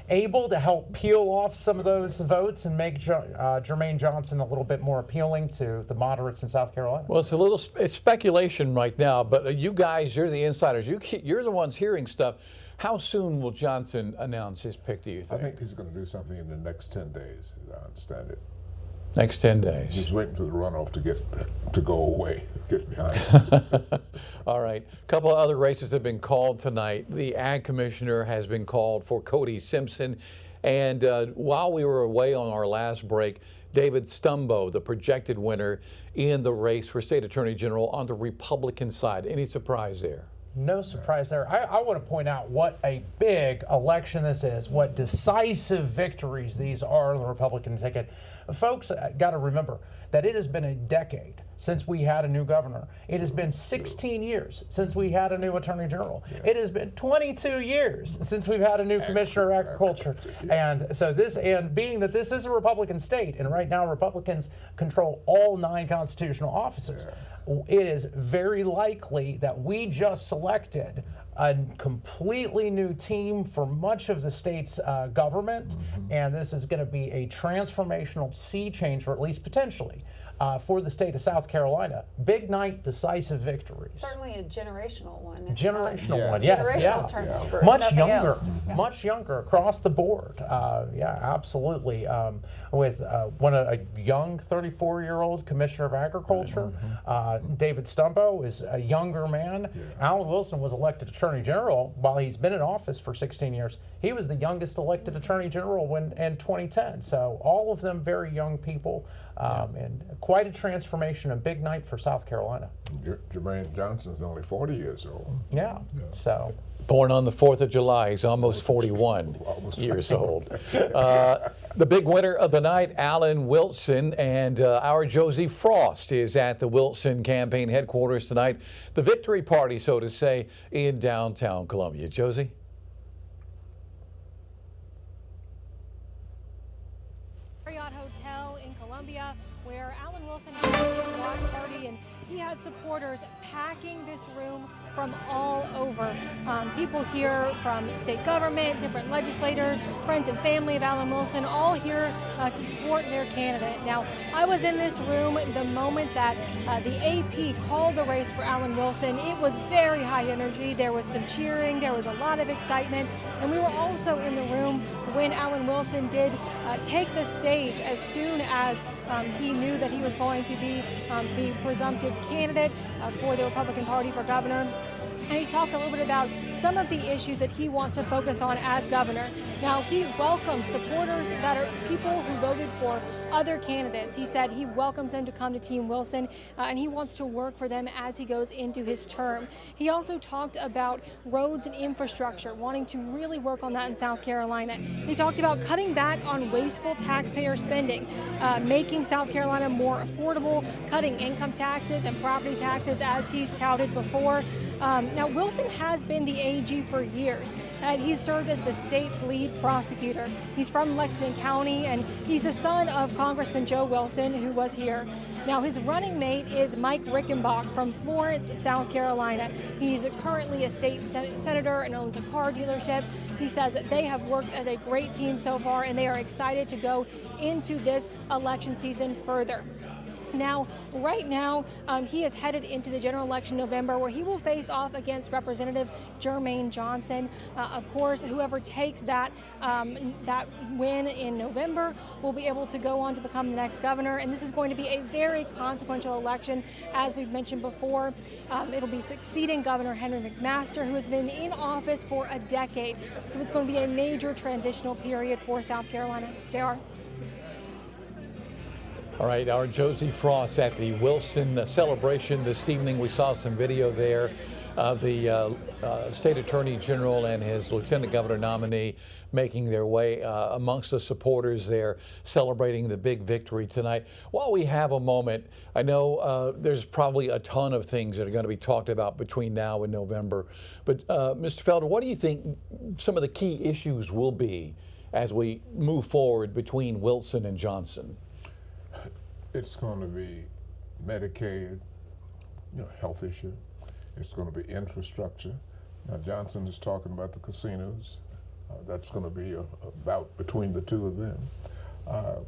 able to help peel off some of those votes and make Jermaine Johnson a little bit more appealing to the moderates in South Carolina. Well, it's speculation right now, but you guys, you're the insiders. You're the ones hearing stuff. How soon will Johnson announce his pick, do you think? I think he's going to do something in the next 10 days, as I understand it. Next 10 days. He's waiting for the runoff to go away, get behind us. All right. A couple of other races have been called tonight. The ag commissioner has been called for Cody Simpson. And while we were away on our last break, David Stumbo, the projected winner in the race for state attorney general on the Republican side. Any surprise there? No surprise there. I want to point out what a big election this is, what decisive victories these are on the Republican ticket. Folks, got to remember that it has been a decade since we had a new governor. It has been 16 years since we had a new attorney general. It has been 22 years since we've had a new commissioner of agriculture. And so being that this is a Republican state, and right now Republicans control all 9 constitutional offices, it is very likely that we just selected a completely new team for much of the state's government, and this is going to be a transformational sea change, or at least potentially, for the state of South Carolina. Big night, decisive victories. Certainly a generational one. Generational one, yes. Generational turnover. Much younger, much younger across the board. Yeah, absolutely. With a young 34-year-old commissioner of agriculture. David Stumbo is a younger man. Alan Wilson was elected attorney general while he's been in office for 16 years. He was the youngest elected attorney general in 2010. So all of them very young people. And quite a transformation, a big night for South Carolina. Jermaine Johnson's only 40 years old. Yeah. So. Born on the 4th of July, he's almost 41 years old. The big winner of the night, Alan Wilson, and our Josie Frost is at the Wilson campaign headquarters tonight. The victory party, so to say, in downtown Columbia. Josie? Hotel in Columbia, where Alan Wilson had his watch party, and he had supporters packing this room from all over. People here from state government, different legislators, friends and family of Alan Wilson, all here to support their candidate. Now, I was in this room the moment that the AP called the race for Alan Wilson. It was very high energy. There was some cheering. There was a lot of excitement. And we were also in the room when Alan Wilson did take the stage as soon as he knew that he was going to be the presumptive candidate for the Republican Party for governor. And he talked a little bit about some of the issues that he wants to focus on as governor. Now, he welcomes supporters that are people who voted for other candidates. He said he welcomes them to come to Team Wilson, and he wants to work for them as he goes into his term. He also talked about roads and infrastructure, wanting to really work on that in South Carolina. He talked about cutting back on wasteful taxpayer spending, making South Carolina more affordable, cutting income taxes and property taxes as he's touted before. Now, Wilson has been the AG for years, and he's served as the state's lead prosecutor. He's from Lexington County, and he's the son of Congressman Joe Wilson, who was here. Now, his running mate is Mike Rickenbach from Florence, South Carolina. He's currently a state senator and owns a car dealership. He says that they have worked as a great team so far, and they are excited to go into this election season further. Now, right now, he is headed into the general election in November, where he will face off against Representative Jermaine Johnson. Of course, whoever takes that win in November will be able to go on to become the next governor. And this is going to be a very consequential election, as we've mentioned before. It'll be succeeding Governor Henry McMaster, who has been in office for a decade. So it's going to be a major transitional period for South Carolina. JR. All right, our Josie Frost at the Wilson celebration this evening. We saw some video there. of the state attorney general and his lieutenant governor nominee making their way amongst the supporters there, celebrating the big victory tonight. While we have a moment, I know there's probably a ton of things that are going to be talked about between now and November. But Mr. Felder, what do you think some of the key issues will be as we move forward between Wilson and Johnson? It's going to be Medicaid, health issue. It's going to be infrastructure. Now Johnson is talking about the casinos. That's going to be a bout between the two of them.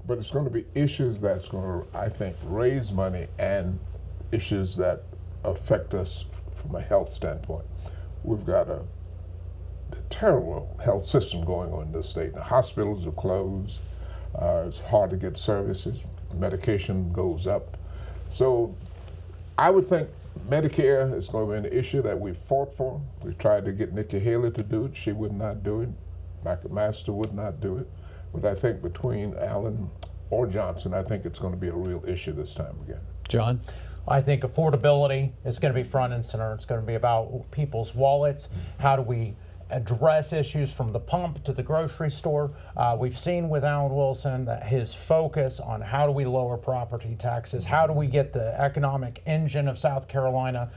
But it's going to be issues that's going to, I think, raise money and issues that affect us from a health standpoint. We've got a terrible health system going on in this state. The hospitals are closed. It's hard to get services. Medication goes up. So I would think Medicare is going to be an issue that we fought for. We tried to get Nikki Haley to do it. She would not do it. McMaster would not do it. But I think between Allen or Johnson, I think it's going to be a real issue this time again. John? I think affordability is going to be front and center. It's going to be about people's wallets. How do we address issues from the pump to the grocery store? We've seen with Alan Wilson that his focus on how do we lower property taxes, how do we get the economic engine of South Carolina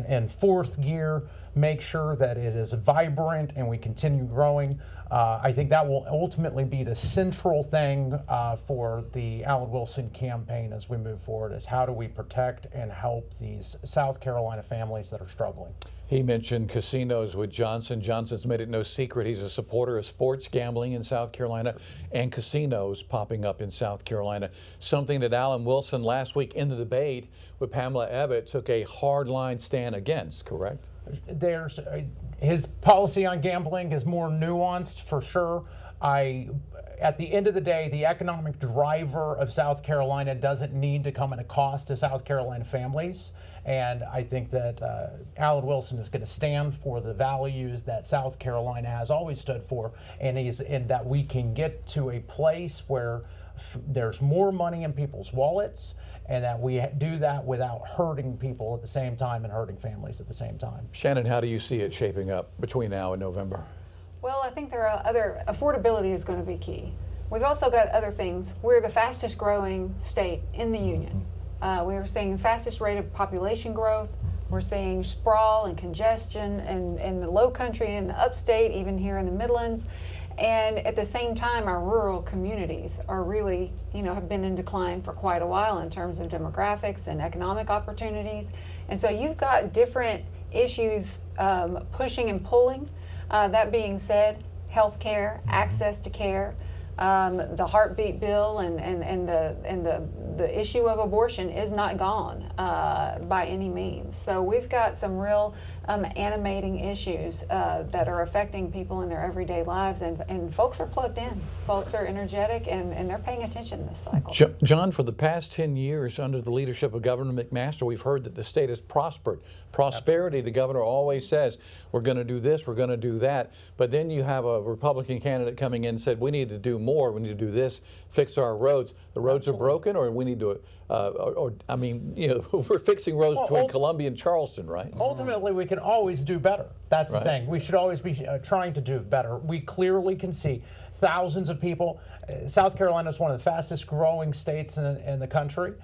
in fourth gear, make sure that it is vibrant and we continue growing. I think that will ultimately be the central thing for the Alan Wilson campaign as we move forward, is how do we protect and help these South Carolina families that are struggling. He mentioned casinos with Johnson. Johnson's made it no secret he's a supporter of sports gambling in South Carolina and casinos popping up in South Carolina, something that Alan Wilson last week in the debate with Pamela Ebbett took a hardline stand against, correct? His policy on gambling is more nuanced for sure. At the end of the day, the economic driver of South Carolina doesn't need to come at a cost to South Carolina families. And I think that Alan Wilson is going to stand for the values that South Carolina has always stood for, and that we can get to a place where there's more money in people's wallets, and that we do that without hurting people at the same time and hurting families at the same time. Shannon, how do you see it shaping up between now and November? Well, I think there are affordability is going to be key. We've also got other things. We're the fastest growing state in the union. We are seeing the fastest rate of population growth. We're seeing sprawl and congestion in the low country, in the upstate, even here in the Midlands. And at the same time, our rural communities are really, have been in decline for quite a while in terms of demographics and economic opportunities. And so you've got different issues pushing and pulling. That being said, health care, access to care, the heartbeat bill and the issue of abortion is not gone by any means. So we've got some real animating issues that are affecting people in their everyday lives, and folks are plugged in. Folks are energetic, and they're paying attention this cycle. John, for the past 10 years under the leadership of Governor McMaster, we've heard that the state has prospered. Prosperity, the governor always says, we're going to do this, we're going to do that. But then you have a Republican candidate coming in and said, we need to do more, we need to do this, fix our roads. The roads are broken, or we need to, we're fixing roads between Columbia and Charleston, right? Ultimately, we can always do better. That's the thing. We should always be trying to do better. We clearly can see thousands of people. South Carolina is one of the fastest growing states in the country.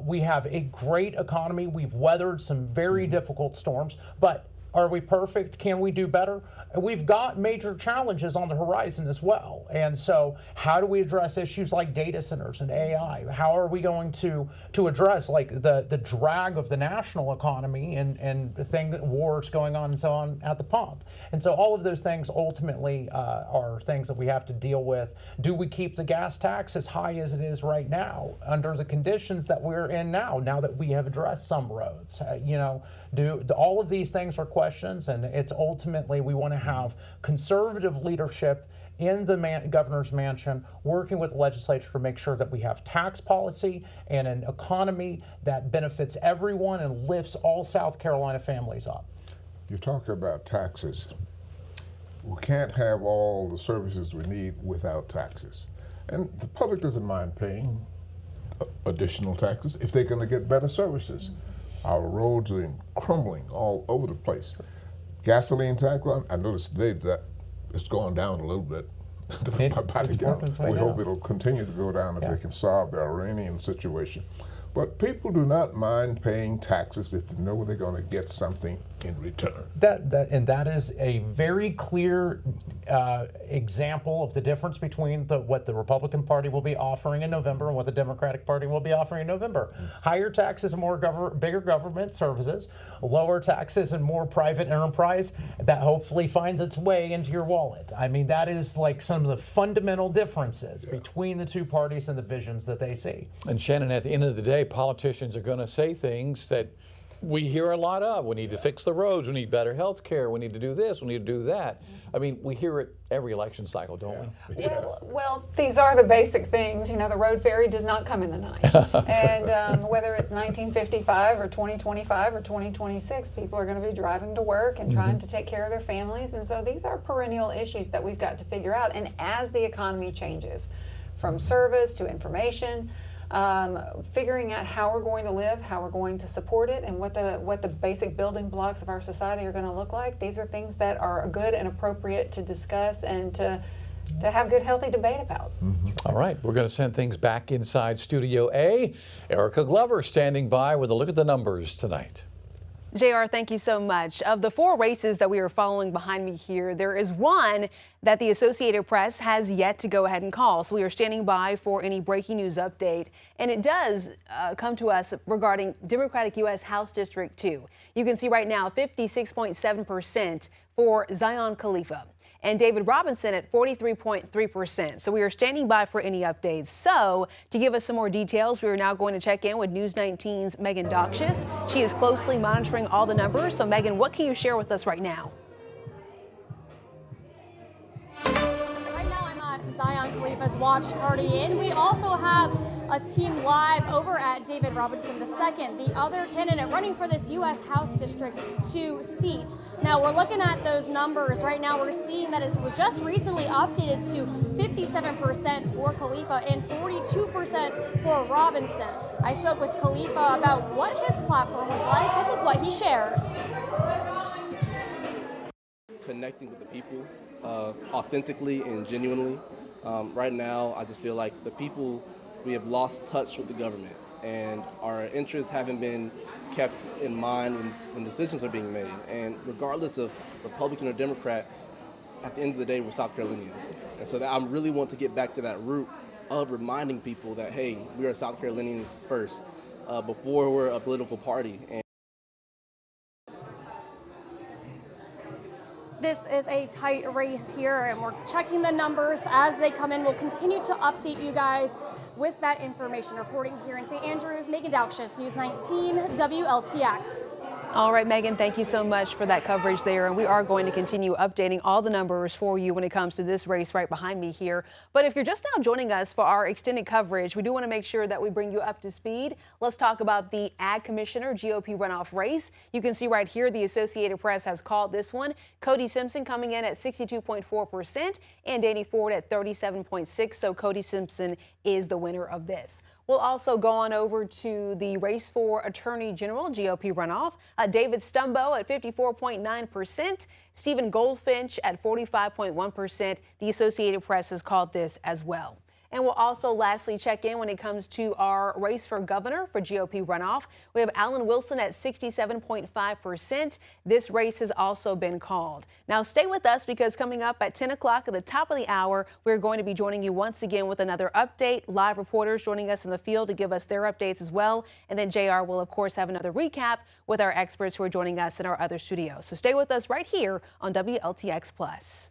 We have a great economy. We've weathered some very difficult storms, but are we perfect? Can we do better? We've got major challenges on the horizon as well. And so how do we address issues like data centers and AI? How are we going to address like the drag of the national economy and the wars going on and so on at the pump? And so all of those things ultimately are things that we have to deal with. Do we keep the gas tax as high as it is right now under the conditions that we're in now that we have addressed some roads? All of these things are questions, and it's ultimately we want to have conservative leadership in the governor's mansion, working with the legislature to make sure that we have tax policy and an economy that benefits everyone and lifts all South Carolina families up. You talk about taxes. We can't have all the services we need without taxes. And the public doesn't mind paying additional taxes if they're going to get better services. Our roads are crumbling all over the place. Gasoline tank, well, I noticed today that it's going down a little bit. We hope it'll continue to go down if they can solve the Iranian situation. But people do not mind paying taxes if they know they're going to get something in return. That is a very clear example of the difference between what the Republican Party will be offering in November and what the Democratic Party will be offering in November. Higher taxes and bigger government services, lower taxes and more private enterprise that hopefully finds its way into your wallet. I mean, that is like some of the fundamental differences between the two parties and the visions that they see. And Shannon, at the end of the day, politicians are going to say things that we hear a lot of. We need to fix the roads. We need better health care. We need to do this. We need to do that. I mean, we hear it every election cycle, don't we? Well, these are the basic things. You know, the road ferry does not come in the night. And whether it's 1955 or 2025 or 2026, people are going to be driving to work and trying to take care of their families. And so these are perennial issues that we've got to figure out. And as the economy changes, from service to information, figuring out how we're going to live, how we're going to support it, and what the basic building blocks of our society are going to look like. These are things that are good and appropriate to discuss and to have good, healthy debate about. All right, we're going to send things back inside Studio A. Erica Glover standing by with a look at the numbers tonight. JR, thank you so much. Of the 4 races that we are following behind me here, there is one that the Associated Press has yet to go ahead and call. So we are standing by for any breaking news update. And it does come to us regarding Democratic U.S. House District 2. You can see right now 56.7% for Zion Khalifa and David Robinson at 43.3%. So we are standing by for any updates. So to give us some more details, we are now going to check in with News 19's Megan Doxius. She is closely monitoring all the numbers. So Megan, what can you share with us right now? Right now I'm at Zion Khalifa's watch party, and we also have a team live over at David Robinson II, the other candidate running for this U.S. House District 2 seat. Now we're looking at those numbers. Right now we're seeing that it was just recently updated to 57% for Khalifa and 42% for Robinson. I spoke with Khalifa about what his platform was like. This is what he shares. Connecting with the people authentically and genuinely. Right now, I just feel like the people, we have lost touch with the government, and our interests haven't been kept in mind when decisions are being made. And regardless of Republican or Democrat, at the end of the day, we're South Carolinians. And so I really want to get back to that root of reminding people that, hey, we are South Carolinians first, before we're a political party. This is a tight race here, and we're checking the numbers as they come in. We'll continue to update you guys with that information. Reporting here in St. Andrews, Megan Doxius, News 19 WLTX. All right, Megan, thank you so much for that coverage there. And we are going to continue updating all the numbers for you when it comes to this race right behind me here. But if you're just now joining us for our extended coverage, we do want to make sure that we bring you up to speed. Let's talk about the Ag Commissioner GOP runoff race. You can see right here the Associated Press has called this one. Cody Simpson coming in at 62.4% and Danny Ford at 37.6%. So Cody Simpson is the winner of this. We'll also go on over to the race for Attorney General GOP runoff. David Stumbo at 54.9%, Stephen Goldfinch at 45.1%. The Associated Press has called this as well. And we'll also lastly check in when it comes to our race for governor for GOP runoff. We have Alan Wilson at 67.5%. This race has also been called. Now stay with us, because coming up at 10 o'clock at the top of the hour, we're going to be joining you once again with another update. Live reporters joining us in the field to give us their updates as well. And then JR will of course have another recap with our experts who are joining us in our other studios. So stay with us right here on WLTX Plus.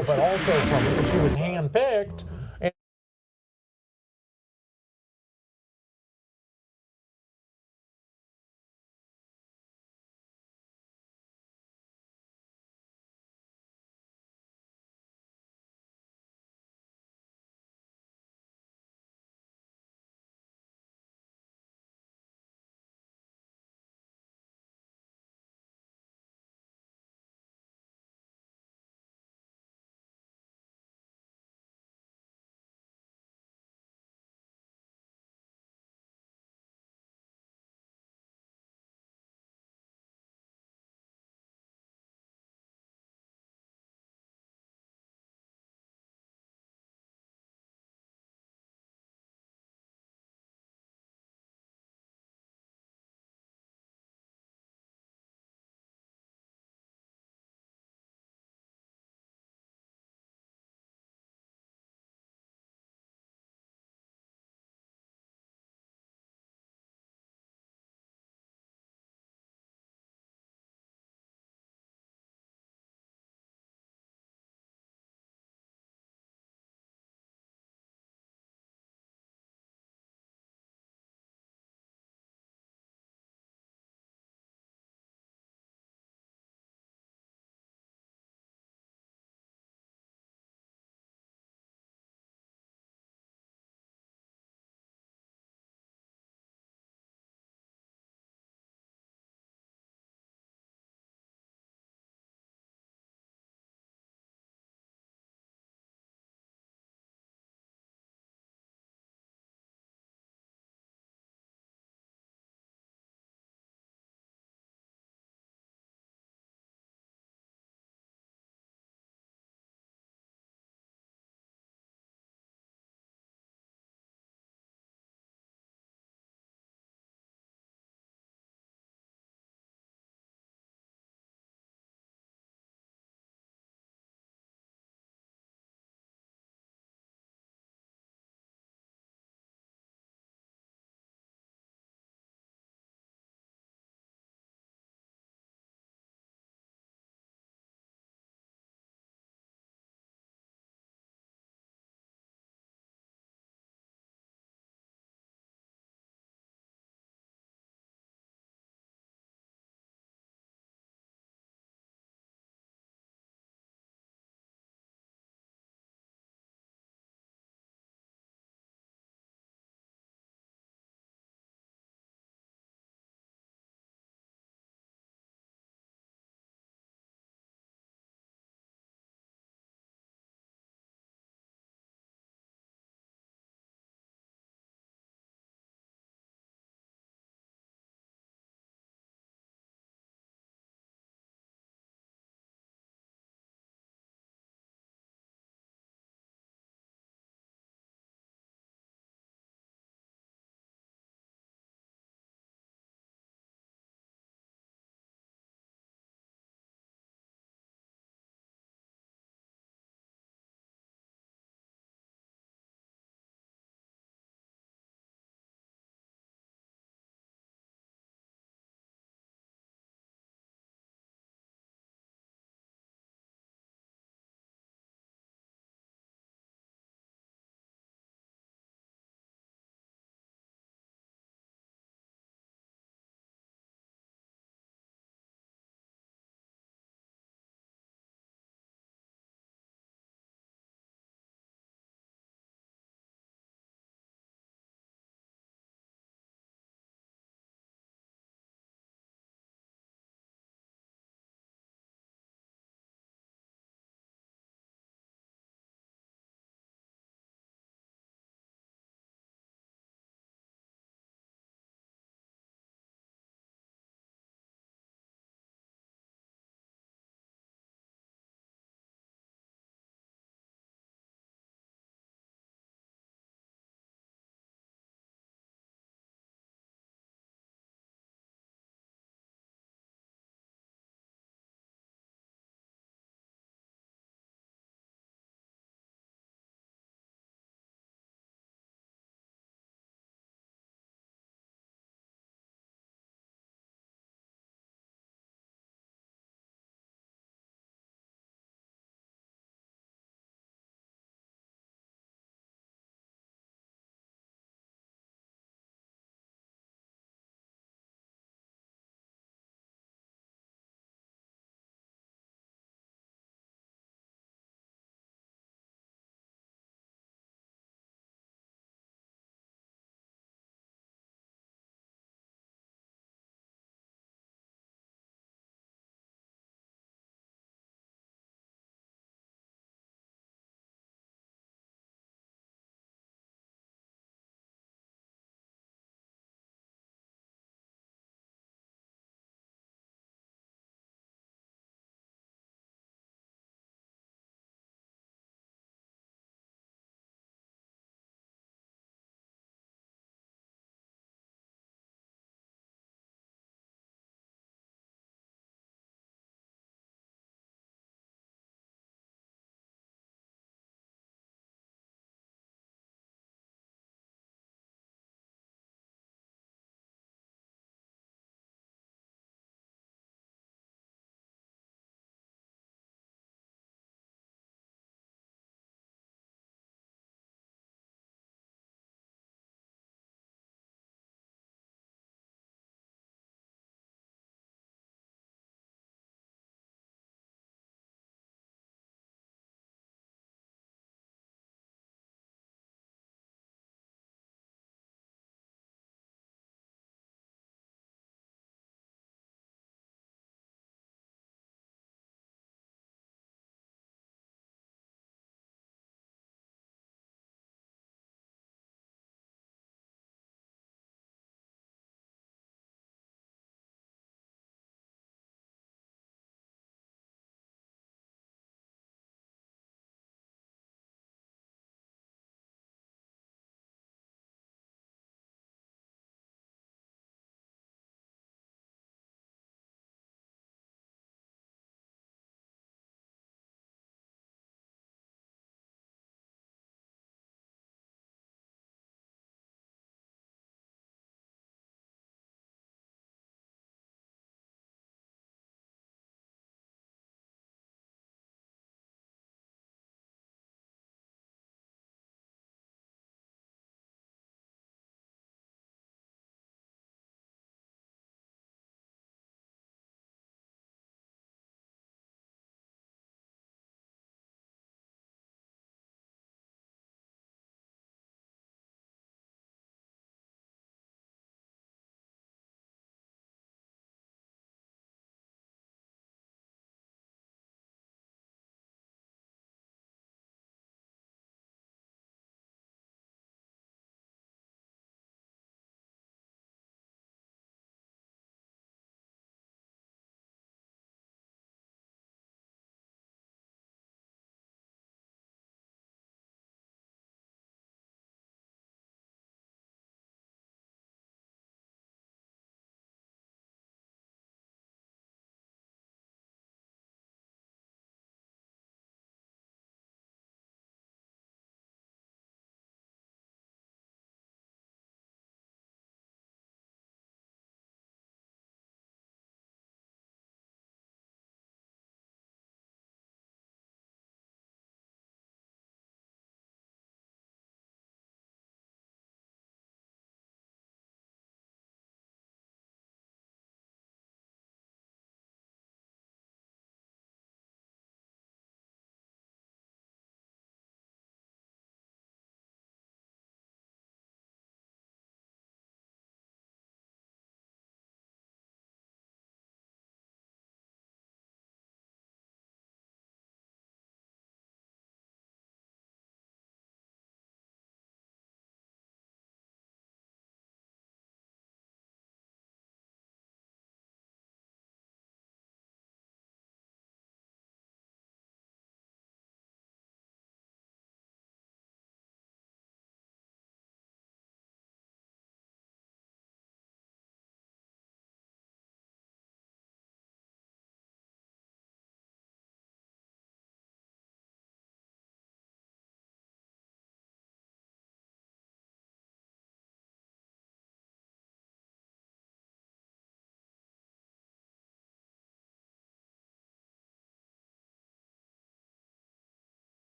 but also from she was handpicked.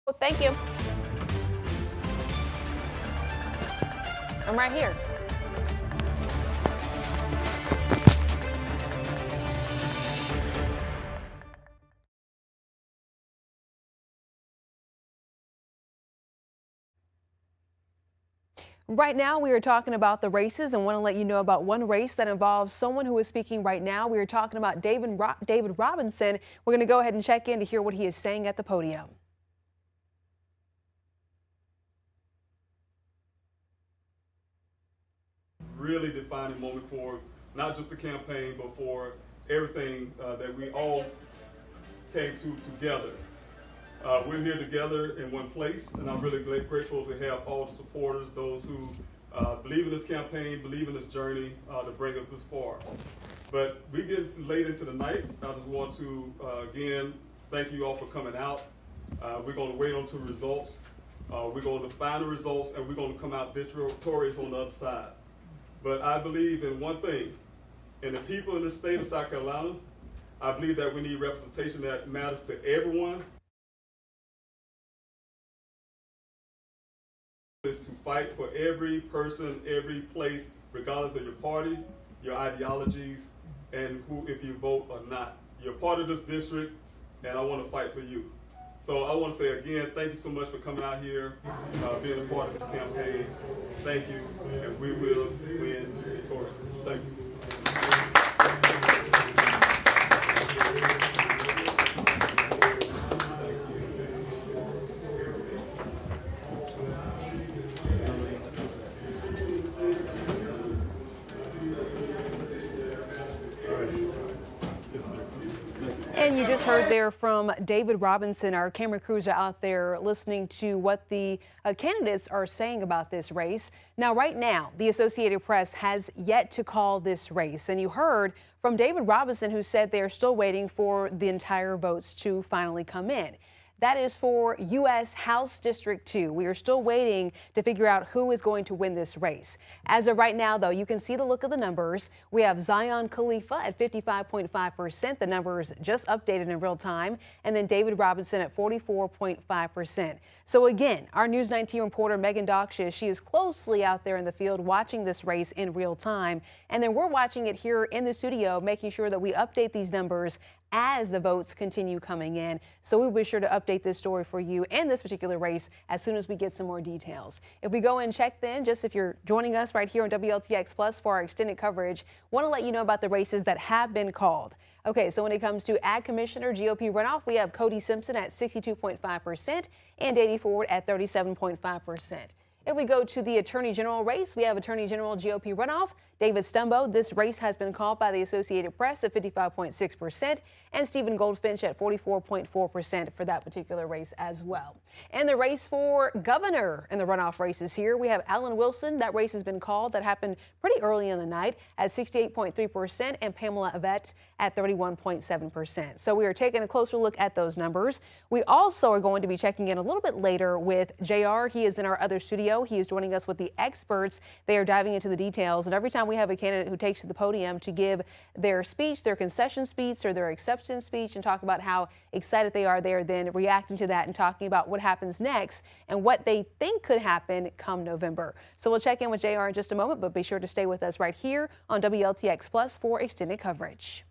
Well, thank you. I'm right here. Right now, we are talking about the races and want to let you know about one race that involves someone who is speaking right now. We are talking about David Robinson. We're going to go ahead and check in to hear what he is saying at the podium. Really defining moment for not just the campaign, but for everything that we all came to together. We're here together in one place, and I'm really grateful to have all the supporters, those who believe in this campaign, believe in this journey to bring us this far. But we get late into the night. I just want to, again, thank you all for coming out. We're going to wait on the results. We're going to find the results, and we're going to come out victorious on the other side. But I believe in one thing, in the people in the state of South Carolina. I believe that we need representation that matters to everyone. Is to fight for every person, every place, regardless of your party, your ideologies, and who, if you vote or not. You're part of this district, and I want to fight for you. So I want to say again, thank you so much for coming out here, being a part of this campaign. Thank you, and we will win victoriously. Thank you. And you just heard there from David Robinson. Our camera crews are out there listening to what the candidates are saying about this race. Now, right now, the Associated Press has yet to call this race. And you heard from David Robinson, who said they're still waiting for the entire votes to finally come in. That is for U.S. House District 2. We are still waiting to figure out who is going to win this race. As of right now, though, you can see the look of the numbers. We have Zion Khalifa at 55.5%. The numbers just updated in real time. And then David Robinson at 44.5%. So again, our News 19 reporter Megan Doksha, she is closely out there in the field watching this race in real time. And then we're watching it here in the studio, making sure that we update these numbers as the votes continue coming in. So we'll be sure to update this story for you and this particular race as soon as we get some more details. If we go and check then, just if you're joining us right here on WLTX Plus for our extended coverage, want to let you know about the races that have been called. Okay, so when it comes to Ag Commissioner GOP runoff, we have Cody Simpson at 62.5% and Davey Ford at 37.5%. If we go to the Attorney General race, we have Attorney General GOP runoff, David Stumbo. This race has been called by the Associated Press at 55.6% and Stephen Goldfinch at 44.4% for that particular race as well. And the race for governor in the runoff races here, we have Alan Wilson. That race has been called. That happened pretty early in the night at 68.3% and Pamela Yvette at 31.7%. So we are taking a closer look at those numbers. We also are going to be checking in a little bit later with JR. He is in our other studio. He is joining us with the experts. They are diving into the details. And every time we have a candidate who takes to the podium to give their speech, their concession speech or their acceptance speech and talk about how excited they are, then reacting to that and talking about what happens next and what they think could happen come November. So we'll check in with JR in just a moment, but be sure to stay with us right here on WLTX Plus for extended coverage.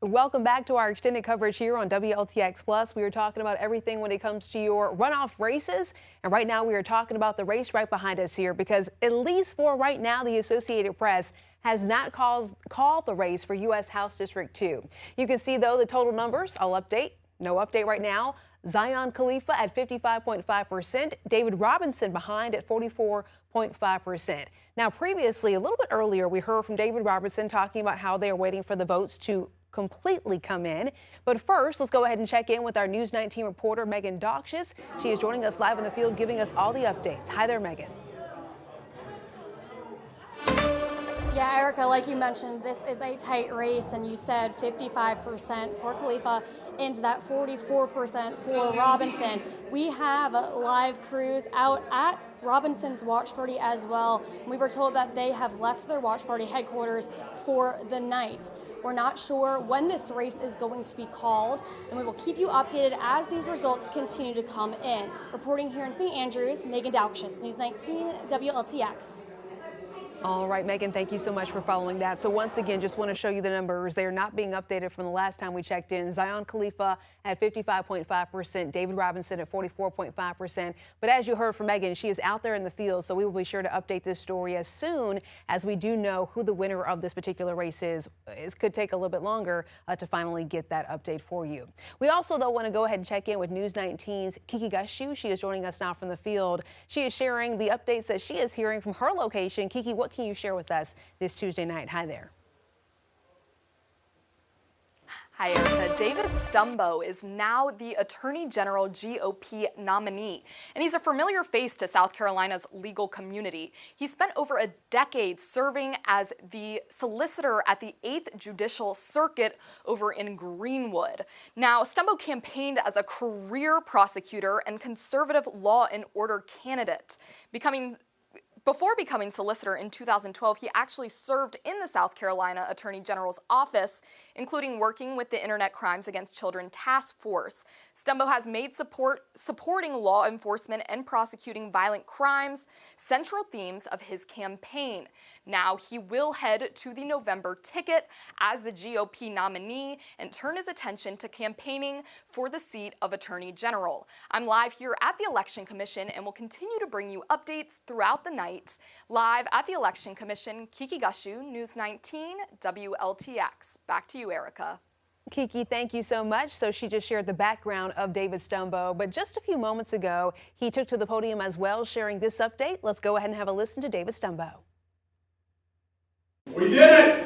Welcome back to our extended coverage here on WLTX Plus. We are talking about everything when it comes to your runoff races. And right now we are talking about the race right behind us here because at least for right now, the Associated Press has not called the race for U.S. House District 2. You can see, though, the total numbers. I'll update. No update right now. Zion Khalifa at 55.5%. David Robinson behind at 44.5%. Now, previously, a little bit earlier, we heard from David Robinson talking about how they are waiting for the votes to completely come in. But first, let's go ahead and check in with our News 19 reporter, Megan Doxius. She is joining us live in the field, giving us all the updates. Hi there, Megan. Yeah, Erica, like you mentioned, this is a tight race, and you said 55% for Khalifa into that 44% for Robinson. We have live crews out at Robinson's watch party as well. We were told that they have left their watch party headquarters for the night. We're not sure when this race is going to be called, and we will keep you updated as these results continue to come in. Reporting here in St. Andrews, Megan Doxius, News 19 WLTX. All right, Megan, thank you so much for following that. So once again, just want to show you the numbers. They are not being updated from the last time we checked in. Zion Khalifa at 55.5%, David Robinson at 44.5%. But as you heard from Megan, she is out there in the field, so we will be sure to update this story as soon as we do know who the winner of this particular race is. It could take a little bit longer to finally get that update for you. We also, though, want to go ahead and check in with News 19's Kiki Gushu. She is joining us now from the field. She is sharing the updates that she is hearing from her location. Kiki, what can you share with us this Tuesday night? Hi there. Hi, Erica. David Stumbo is now the Attorney General GOP nominee, and he's a familiar face to South Carolina's legal community. He spent over a decade serving as the solicitor at the 8th Judicial Circuit over in Greenwood. Now, Stumbo campaigned as a career prosecutor and conservative law and order candidate. Before becoming solicitor in 2012, he actually served in the South Carolina Attorney General's office, including working with the Internet Crimes Against Children Task Force. Stumbo has made supporting law enforcement and prosecuting violent crimes central themes of his campaign. Now he will head to the November ticket as the GOP nominee and turn his attention to campaigning for the seat of Attorney General. I'm live here at the Election Commission and will continue to bring you updates throughout the night. Live at the Election Commission, Kiki Gushu, News 19 WLTX. Back to you, Erica. Kiki, thank you so much. So she just shared the background of David Stumbo, but just a few moments ago, he took to the podium as well, sharing this update. Let's go ahead and have a listen to David Stumbo. We did it!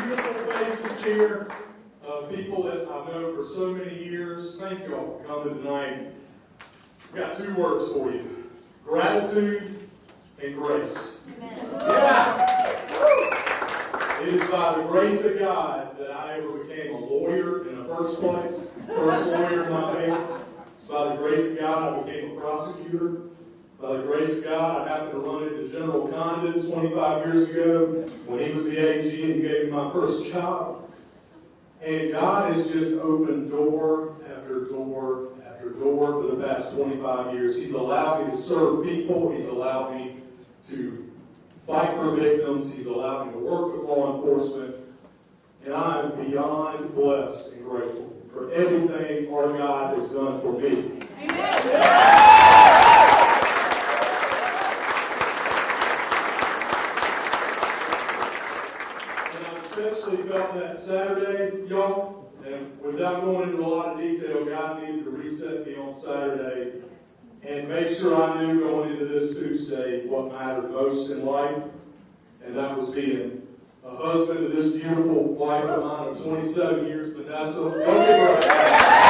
Beautiful faces here, people that I've known for so many years. Thank you all for coming tonight. I've got two words for you. Gratitude and grace. Amen. Yeah. It is by the grace of God that I ever became a lawyer in the first place. First lawyer in my family. It's by the grace of God I became a prosecutor. By the grace of God I happened to run into General Condon 25 years ago when he was the AG and he gave me my first job. And God has just opened door after door after door for the past 25 years. He's allowed me to serve people. He's allowed me to fight for victims. He's allowed me to work with law enforcement. And I am beyond blessed and grateful for everything our God has done for me. Amen. Especially felt that Saturday, y'all, and without going into a lot of detail, God needed to reset me on Saturday and make sure I knew going into this Tuesday what mattered most in life, and that was being a husband to this beautiful wife of mine of 27 years, Vanessa. Go give her a hand.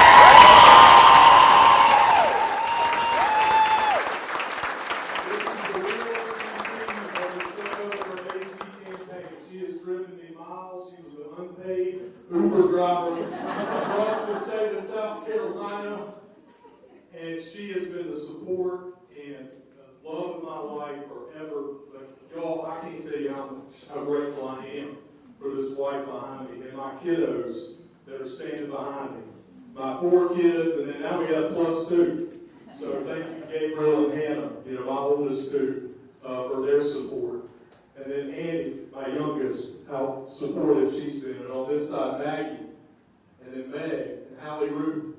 Uber driver across the state of South Carolina, and she has been the support and the love of my life forever. But y'all, I can't tell you how grateful I am for this wife behind me and my kiddos that are standing behind me. My 4 kids, and then now we got a +2. So thank you, Gabriel and Hannah, my oldest two, for their support. And then Annie, my youngest, how supportive she's been. And on this side, Maggie, and then Meg, and Hallie Ruth.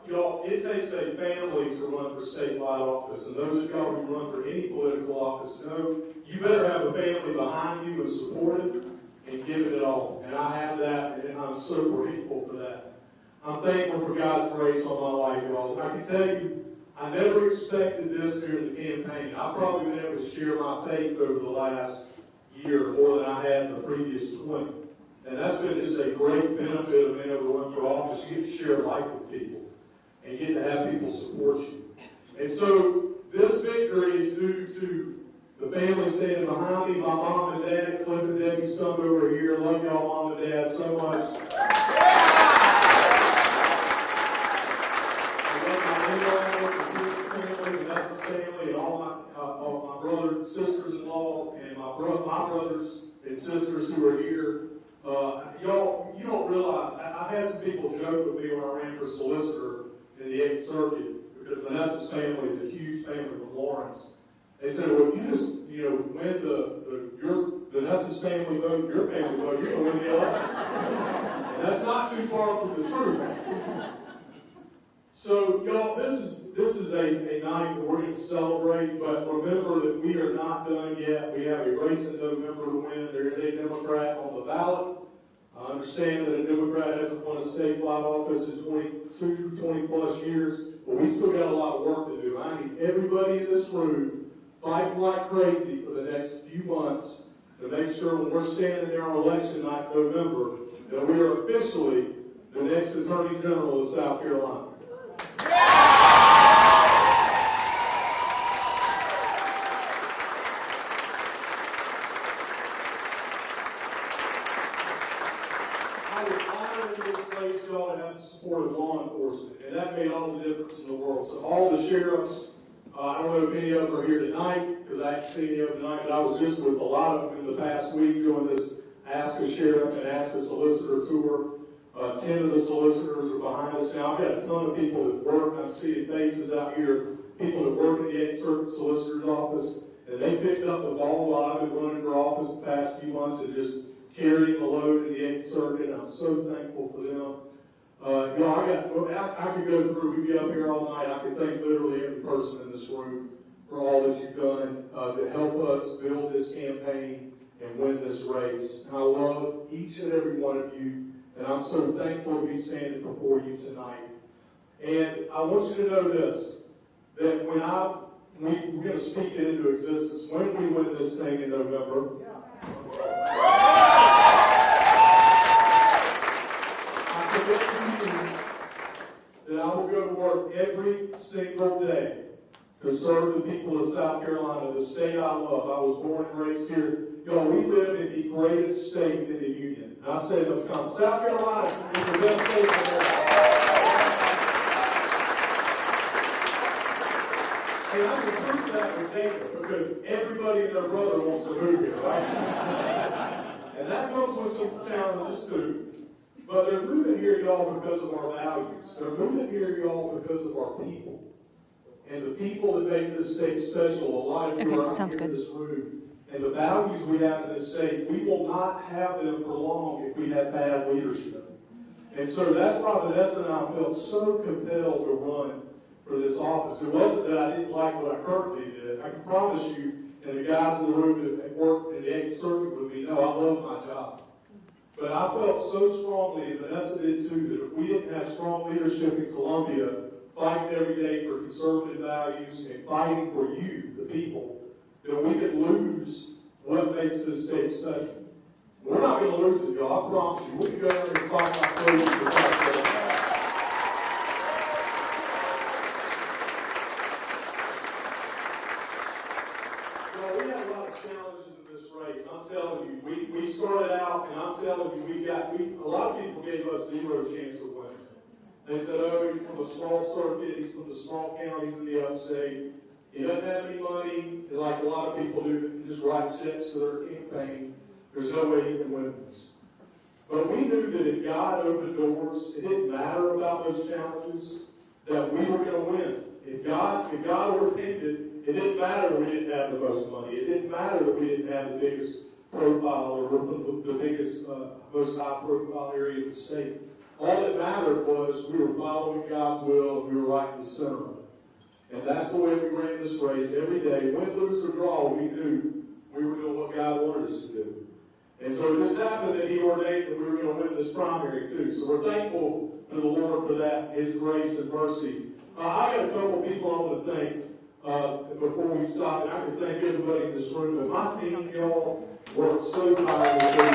Y'all, it takes a family to run for statewide office. And those of y'all who run for any political office know you better have a family behind you and supportive and give it all. And I have that, and I'm so grateful for that. I'm thankful for God's grace on my life, y'all. I can tell you, I never expected this during the campaign. I've probably been able to share my faith over the last year more than I had in the previous 20. And that's been just a great benefit of being able to run for office. You get to share life with people and get to have people support you. And so this victory is due to the family standing behind me, my mom and dad, Cliff and Debbie Stump over here. Love y'all, mom and dad, so much. Family, and all my brothers, sisters-in-law, and my brothers and sisters who are here. Y'all, you don't realize, I had some people joke with me when I ran for solicitor in the 8th Circuit, because Vanessa's family is a huge family with Lawrence. They said, well, you just, win your Vanessa's family vote, your family vote, you're going to win the election. And that's not too far from the truth. So, y'all, this is a night that we're going to celebrate, but remember that we are not done yet. We have a race in November to win. There is a Democrat on the ballot. I understand that a Democrat hasn't won a statewide office in 20 plus years, but we still got a lot of work to do. I need everybody in this room fighting like crazy for the next few months to make sure when we're standing there on election night in November that we are officially the next Attorney General of South Carolina. I was honored in this place, y'all, to have the support of law enforcement, and that made all the difference in the world. So all the sheriffs, I don't know if any of them are here tonight, because I haven't seen any of them tonight, but I was just with a lot of them in the past week doing this Ask a Sheriff and Ask a Solicitor tour. 10 of the solicitors are behind us now. I've got a ton of people that work. I'm seeing faces out here, people that work in the 8th Circuit Solicitor's office, and they picked up the ball while I've been running for office the past few months and just carrying the load in the 8th Circuit. I'm so thankful for them. I could go through, we'd be up here all night. I could thank literally every person in this room for all that you've done to help us build this campaign and win this race. And I love each and every one of you. And I'm so thankful to be standing before you tonight. And I want you to know this, that when we're going to speak it into existence, when we win this thing in November, I commit to you that I will go to work every single day to serve the people of South Carolina, the state I love. I was born and raised here. Y'all, we live in the greatest state in the Union. And I say that because South Carolina is the best state in America. And I can prove that with data because everybody and their brother wants to move here, right? And that comes with some challenges too. But they're moving here, y'all, because of our values. They're moving here, y'all, because of our people. And the people that make this state special, a lot of you are out here in this room. And the values we have in this state, we will not have them for long if we have bad leadership. And so that's why Vanessa and I felt so compelled to run for this office. It wasn't that I didn't like what I currently did. I can promise you, and the guys in the room that work in the 8th Circuit with me know I love my job. But I felt so strongly, and Vanessa did too, that if we didn't have strong leadership in Columbia, fighting every day for conservative values and fighting for you, the people, then we could lose what makes this state special. We're not going to lose it, y'all. I promise you. We can go out there and fight like crazy for South Carolina. Well, we had a lot of challenges in this race. I'm telling you, we started out, and I'm telling you, a lot of people gave us zero chance of winning. They said, oh, he's from a small circuit, he's from the small counties in the upstate. He doesn't have any money, like a lot of people do, just write checks to their campaign. There's no way he can win this. But we knew that if God opened doors, it didn't matter about those challenges, that we were going to win. If God ordained it, it didn't matter that we didn't have the most money. It didn't matter that we didn't have the biggest profile or the biggest, most high-profile area of the state. All that mattered was we were following God's will and we were right in the center of it. And that's the way we ran this race every day. Win, lose, or draw, we knew we were doing what God wanted us to do. And so it just happened that He ordained that we were going to win this primary too. So we're thankful to the Lord for that, His grace and mercy. I got a couple people I want to thank before we stop, and I can thank everybody in this room. But my team, y'all, worked so tirelessly.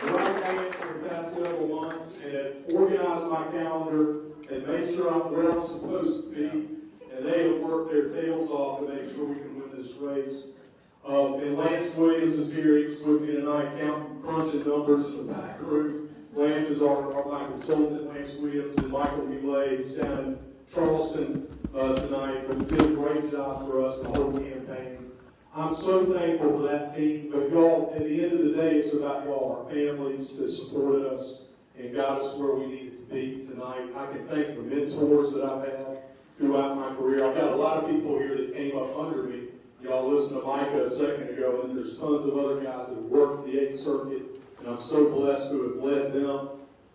For the past several months, and organized my calendar and made sure I'm where I'm supposed to be. And they have worked their tails off to make sure we can win this race. And Lance Williams is here. He's with me tonight, crunching numbers in the back room. Lance is our my consultant, Lance Williams, and Michael Millet, who's down in Charleston tonight. But did a great job for us the whole campaign. I'm so thankful for that team. But y'all, at the end of the day, it's about y'all, our families that supported us and got us where we needed to be tonight. I can thank the mentors that I've had throughout my career. I've got a lot of people here that came up under me. Y'all listened to Micah a second ago, and there's tons of other guys that have worked the 8th Circuit, and I'm so blessed to have led them.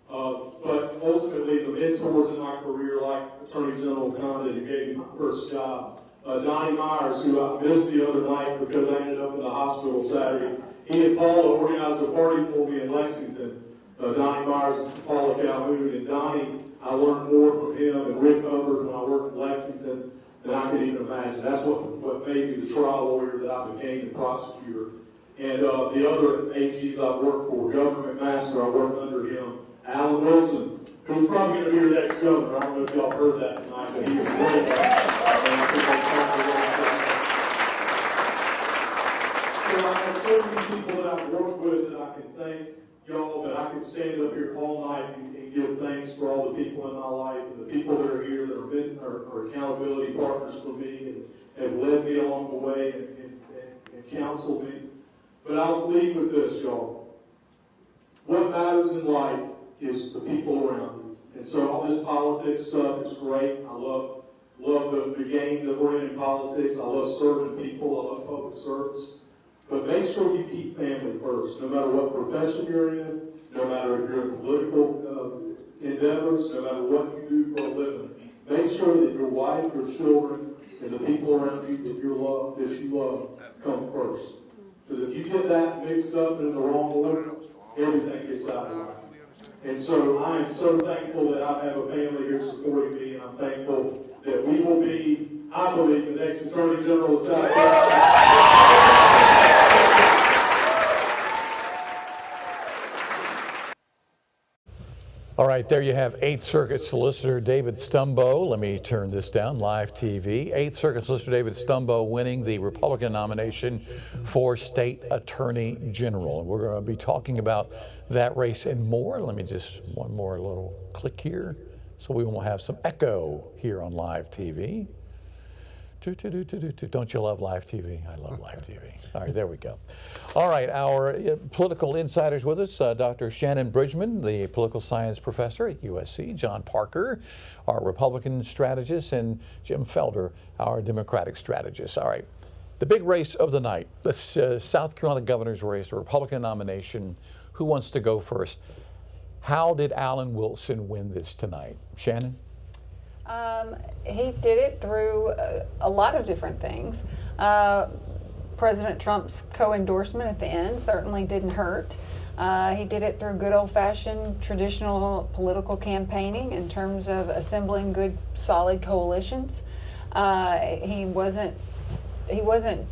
But ultimately, the mentors in my career, like Attorney General Condon, who gave me my first job, Donnie Myers, who I missed the other night because I ended up in the hospital Saturday. He and Paula organized a party for me in Lexington. Donnie Myers and Paula Calhoun, and Donnie, I learned more from him and Rick Hubbard when I worked in Lexington than I could even imagine. That's what made me the trial lawyer that I became, the prosecutor. And the other AGs I've worked for, Government Master, I worked under him. Alan Wilson, who's probably going to be your next governor. I don't know if y'all heard that tonight, but he was great. So I have so many people that I've worked with that I can thank y'all, but I can stand up here all night and give thanks for all the people in my life and the people that are here that are accountability partners for me and have led me along the way and counseled me. But I'll leave with this, y'all. What matters in life is the people around you. And so all this politics stuff is great. I love the game that we're in politics. I love serving people. I love public service. But make sure you keep family first, no matter what profession you're in, no matter if you're in political endeavors, no matter what you do for a living. Make sure that your wife, your children, and the people around you that you love, come first. Because if you get that mixed up in the wrong order, everything gets out of line. And so I am so thankful that I have a family here supporting me, and I'm thankful that we will be, I believe, the next Attorney General of South Carolina. All right, there you have 8th Circuit Solicitor David Stumbo. Let me turn this down, live TV. 8th Circuit Solicitor David Stumbo winning the Republican nomination for State Attorney General. And we're going to be talking about that race and more. Let me just, one more little click here so we won't have some echo here on live TV. Don't you love live TV? I love live TV. All right, there we go. All right, our political insiders with us, Dr. Shannon Bridgman, the political science professor at USC, John Parker, our Republican strategist, and Jim Felder, our Democratic strategist. All right, the big race of the night, the South Carolina governor's race, the Republican nomination. Who wants to go first? How did Alan Wilson win this tonight? Shannon? He did it through a lot of different things. President Trump's co-endorsement at the end certainly didn't hurt. He did it through good old-fashioned traditional political campaigning in terms of assembling good, solid coalitions. He wasn't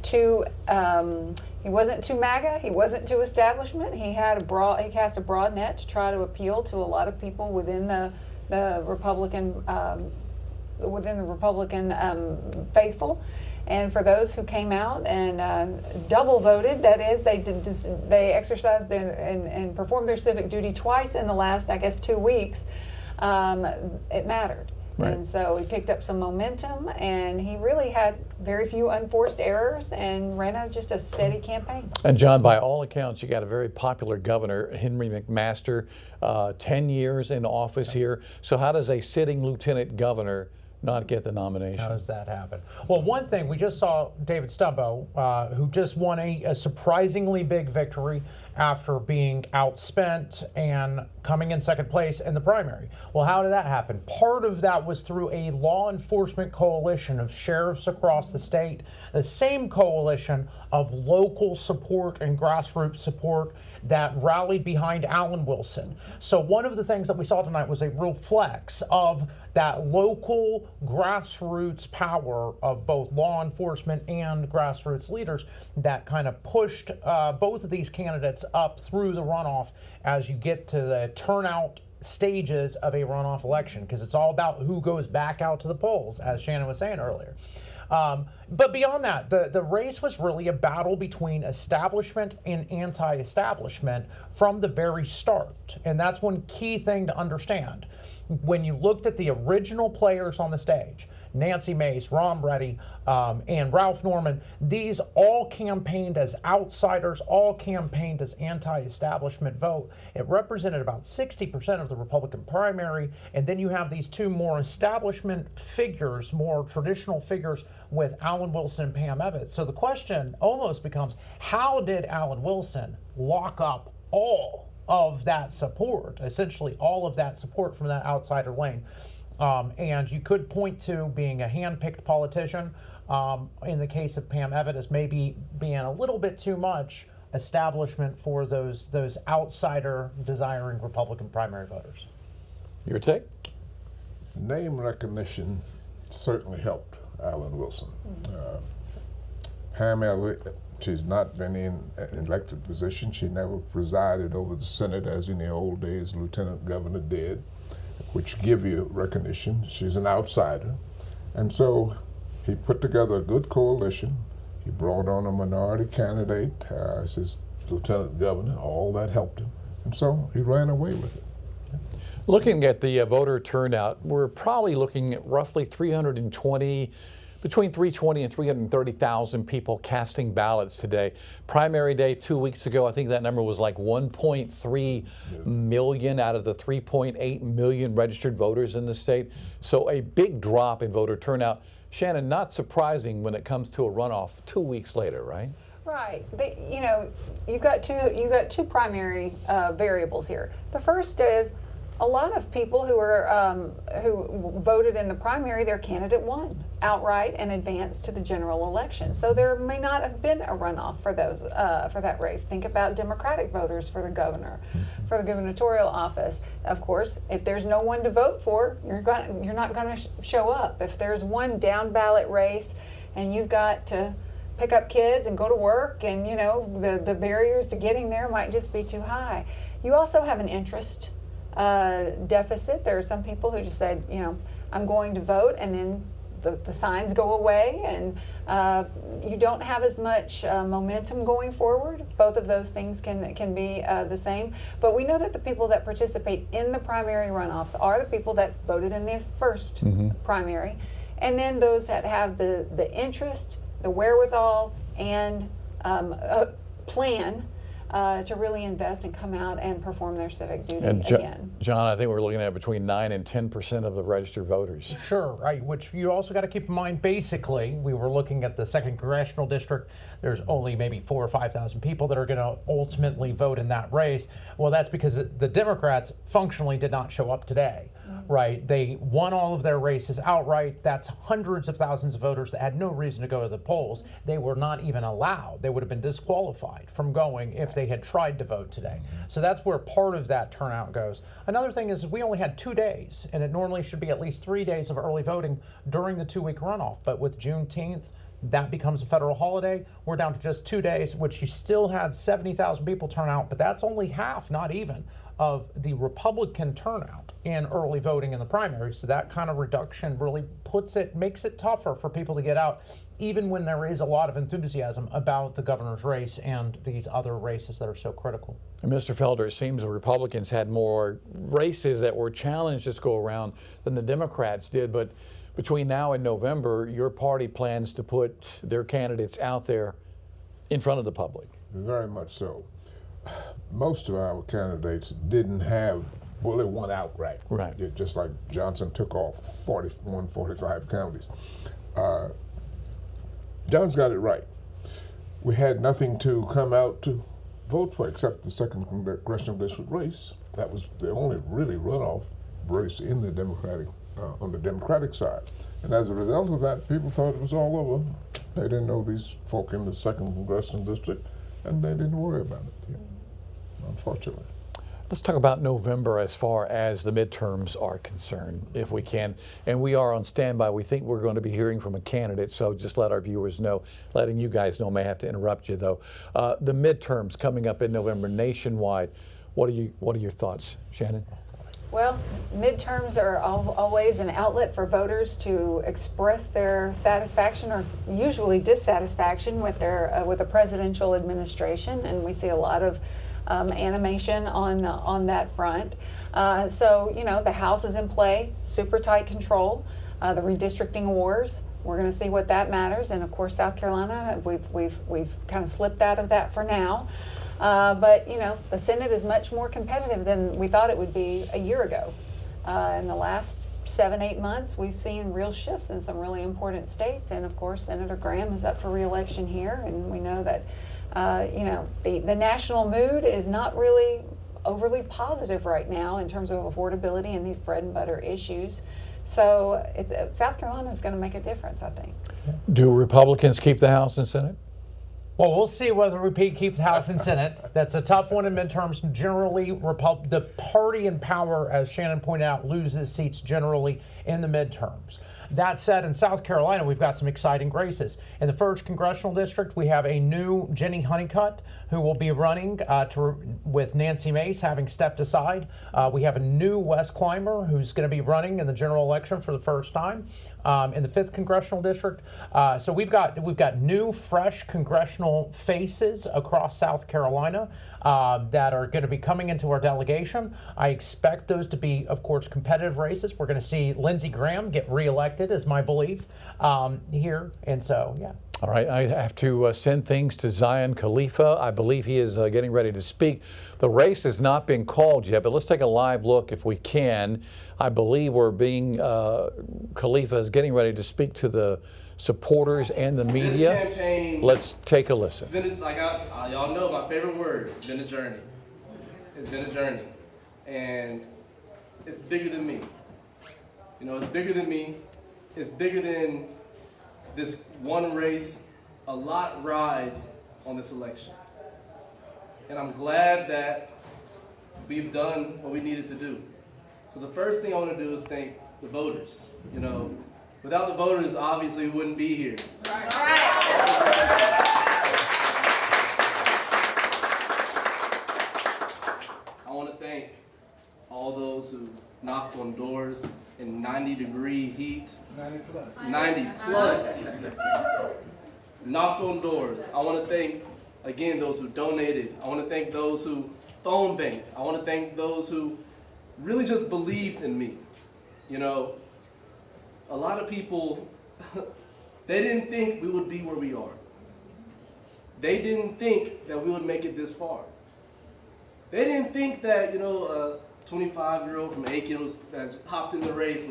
too MAGA. He wasn't too establishment. He cast a broad net to try to appeal to a lot of people within the Republican faithful. And for those who came out and double voted, that is, they exercised and performed their civic duty twice in the last, I guess, 2 weeks, it mattered. Right. And so he picked up some momentum, and he really had very few unforced errors and ran just a steady campaign. And John, by all accounts, you got a very popular governor, Henry McMaster, 10 years in office here. So how does a sitting lieutenant governor not get the nomination? How does that happen? Well, one thing, we just saw David Stumbo, who just won a surprisingly big victory after being outspent and coming in second place in the primary. Well, how did that happen? Part of that was through a law enforcement coalition of sheriffs across the state, the same coalition of local support and grassroots support that rallied behind Alan Wilson. So one of the things that we saw tonight was a real flex of that local grassroots power of both law enforcement and grassroots leaders that kind of pushed both of these candidates up through the runoff as you get to the turnout stages of a runoff election, because it's all about who goes back out to the polls, as Shannon was saying earlier. But beyond that, the race was really a battle between establishment and anti-establishment from the very start. And that's one key thing to understand. When you looked at the original players on the stage, Nancy Mace, Ron Reddy, and Ralph Norman, these all campaigned as outsiders, all campaigned as anti-establishment vote. It represented about 60% of the Republican primary, and then you have these two more establishment figures, more traditional figures with Alan Wilson and Pam Evans. So the question almost becomes, how did Alan Wilson lock up all of that support, essentially all of that support from that outsider lane? And you could point to being a hand-picked politician, in the case of Pam Evans, as maybe being a little bit too much establishment for those outsider desiring Republican primary voters. Your take? Name recognition certainly helped Alan Wilson. Pam Evans, she's not been in an elected position. She never presided over the Senate as in the old days Lieutenant Governor did, which give you recognition. She's an outsider. And so he put together a good coalition. He brought on a minority candidate as his lieutenant governor. All that helped him. And so he ran away with it. Looking at the voter turnout, we're probably looking at roughly between 320 and 330,000 people casting ballots today. Primary day 2 weeks ago, I think that number was like 1.3 million out of the 3.8 million registered voters in the state. So a big drop in voter turnout. Shannon, not surprising when it comes to a runoff 2 weeks later, right? Right. But, you know, you've got two primary variables here. The first is a lot of people who voted in the primary, their candidate won outright and advanced to the general election. So there may not have been a runoff for those for that race. Think about Democratic voters for the governor, for the gubernatorial office. Of course, if there's no one to vote for, you're not going to show up. If there's one down ballot race, and you've got to pick up kids and go to work, and you know the barriers to getting there might just be too high. You also have an interest deficit. There are some people who just said, you know, I'm going to vote, and then the signs go away, and you don't have as much momentum going forward. Both of those things can be the same. But we know that the people that participate in the primary runoffs are the people that voted in the first primary, and then those that have the interest, the wherewithal, and a plan to really invest and come out and perform their civic duty again. John, I think we're looking at between 9 and 10% of the registered voters. Sure, right, which you also got to keep in mind, basically, we were looking at the 2nd Congressional District. There's only maybe 4,000 or 5,000 people that are going to ultimately vote in that race. Well, that's because the Democrats functionally did not show up today, right? They won all of their races outright. That's hundreds of thousands of voters that had no reason to go to the polls. They were not even allowed. They would have been disqualified from going if they had tried to vote today. So that's where part of that turnout goes. Another thing is we only had 2 days, and it normally should be at least 3 days of early voting during the 2-week runoff. But with Juneteenth, that becomes a federal holiday. We're down to just 2 days, which you still had 70,000 people turn out, but that's only half, not even, of the Republican turnout. in early voting in the primary. So that kind of reduction really makes it tougher for people to get out, even when there is a lot of enthusiasm about the governor's race and these other races that are so critical. And Mr. Felder, it seems the Republicans had more races that were challenged this go around than the Democrats did, but between now and November, your party plans to put their candidates out there in front of the public. Very much so. Most of our candidates didn't have, well, they won outright. Right. Just like Johnson took off 45 counties. John's got it right. We had nothing to come out to vote for except the second congressional district race. That was the only really runoff race in the Democratic, on the Democratic side. And as a result of that, people thought it was all over. They didn't know these folk in the second congressional district, and they didn't worry about it, unfortunately. Let's talk about November as far as the midterms are concerned, if we can. And we are on standby. We think we're going to be hearing from a candidate, so just let our viewers know, letting you guys know, may have to interrupt you though. The midterms coming up in November nationwide. What are your thoughts, Shannon? Well, midterms are always an outlet for voters to express their satisfaction or usually dissatisfaction with with a presidential administration, and we see a lot of animation on that front. So, you know, the House is in play, super tight control. The redistricting wars, we're going to see what that matters, and of course, South Carolina, we've kind of slipped out of that for now. But you know, the Senate is much more competitive than we thought it would be a year ago. In the last 7-8 months, we've seen real shifts in some really important states, and of course, Senator Graham is up for re-election here, and we know that you know, the national mood is not really overly positive right now in terms of affordability and these bread and butter issues. So South Carolina is going to make a difference, I think. Do Republicans keep the House and Senate? Well, we'll see whether we keep the House and Senate. That's a tough one in midterms. Generally, the party in power, as Shannon pointed out, loses seats generally in the midterms. That said, in South Carolina, we've got some exciting races. In the 1st Congressional District, we have a new Jenny Honeycutt who will be running with Nancy Mace having stepped aside. We have a new Wes Clymer who's going to be running in the general election for the first time in the 5th Congressional District. So we've got new, fresh congressional faces across South Carolina that are going to be coming into our delegation. I expect those to be, of course, competitive races. We're going to see Lindsey Graham get reelected, is my belief, here. And so, yeah. All right, I have to send things to Zion Khalifa. I believe he is getting ready to speak. The race has not been called yet, but let's take a live look if we can. I believe Khalifa is getting ready to speak to the supporters and the media. This campaign, let's take a listen. It's been, like y'all know, my favorite word, it's been a journey. It's been a journey. And it's bigger than me. You know, it's bigger than me. It's bigger than this one race. A lot rides on this election. And I'm glad that we've done what we needed to do. So the first thing I want to do is thank the voters. You know, without the voters, obviously we wouldn't be here. All right. I want to thank all those who knocked on doors in 90-degree heat. 90 plus. Knocked on doors. I want to thank, again, those who donated. I want to thank those who phone banked. I want to thank those who really just believed in me. You know, a lot of people, they didn't think we would be where we are. They didn't think that we would make it this far. They didn't think that, you know, a 25-year-old from Aiken that hopped in the race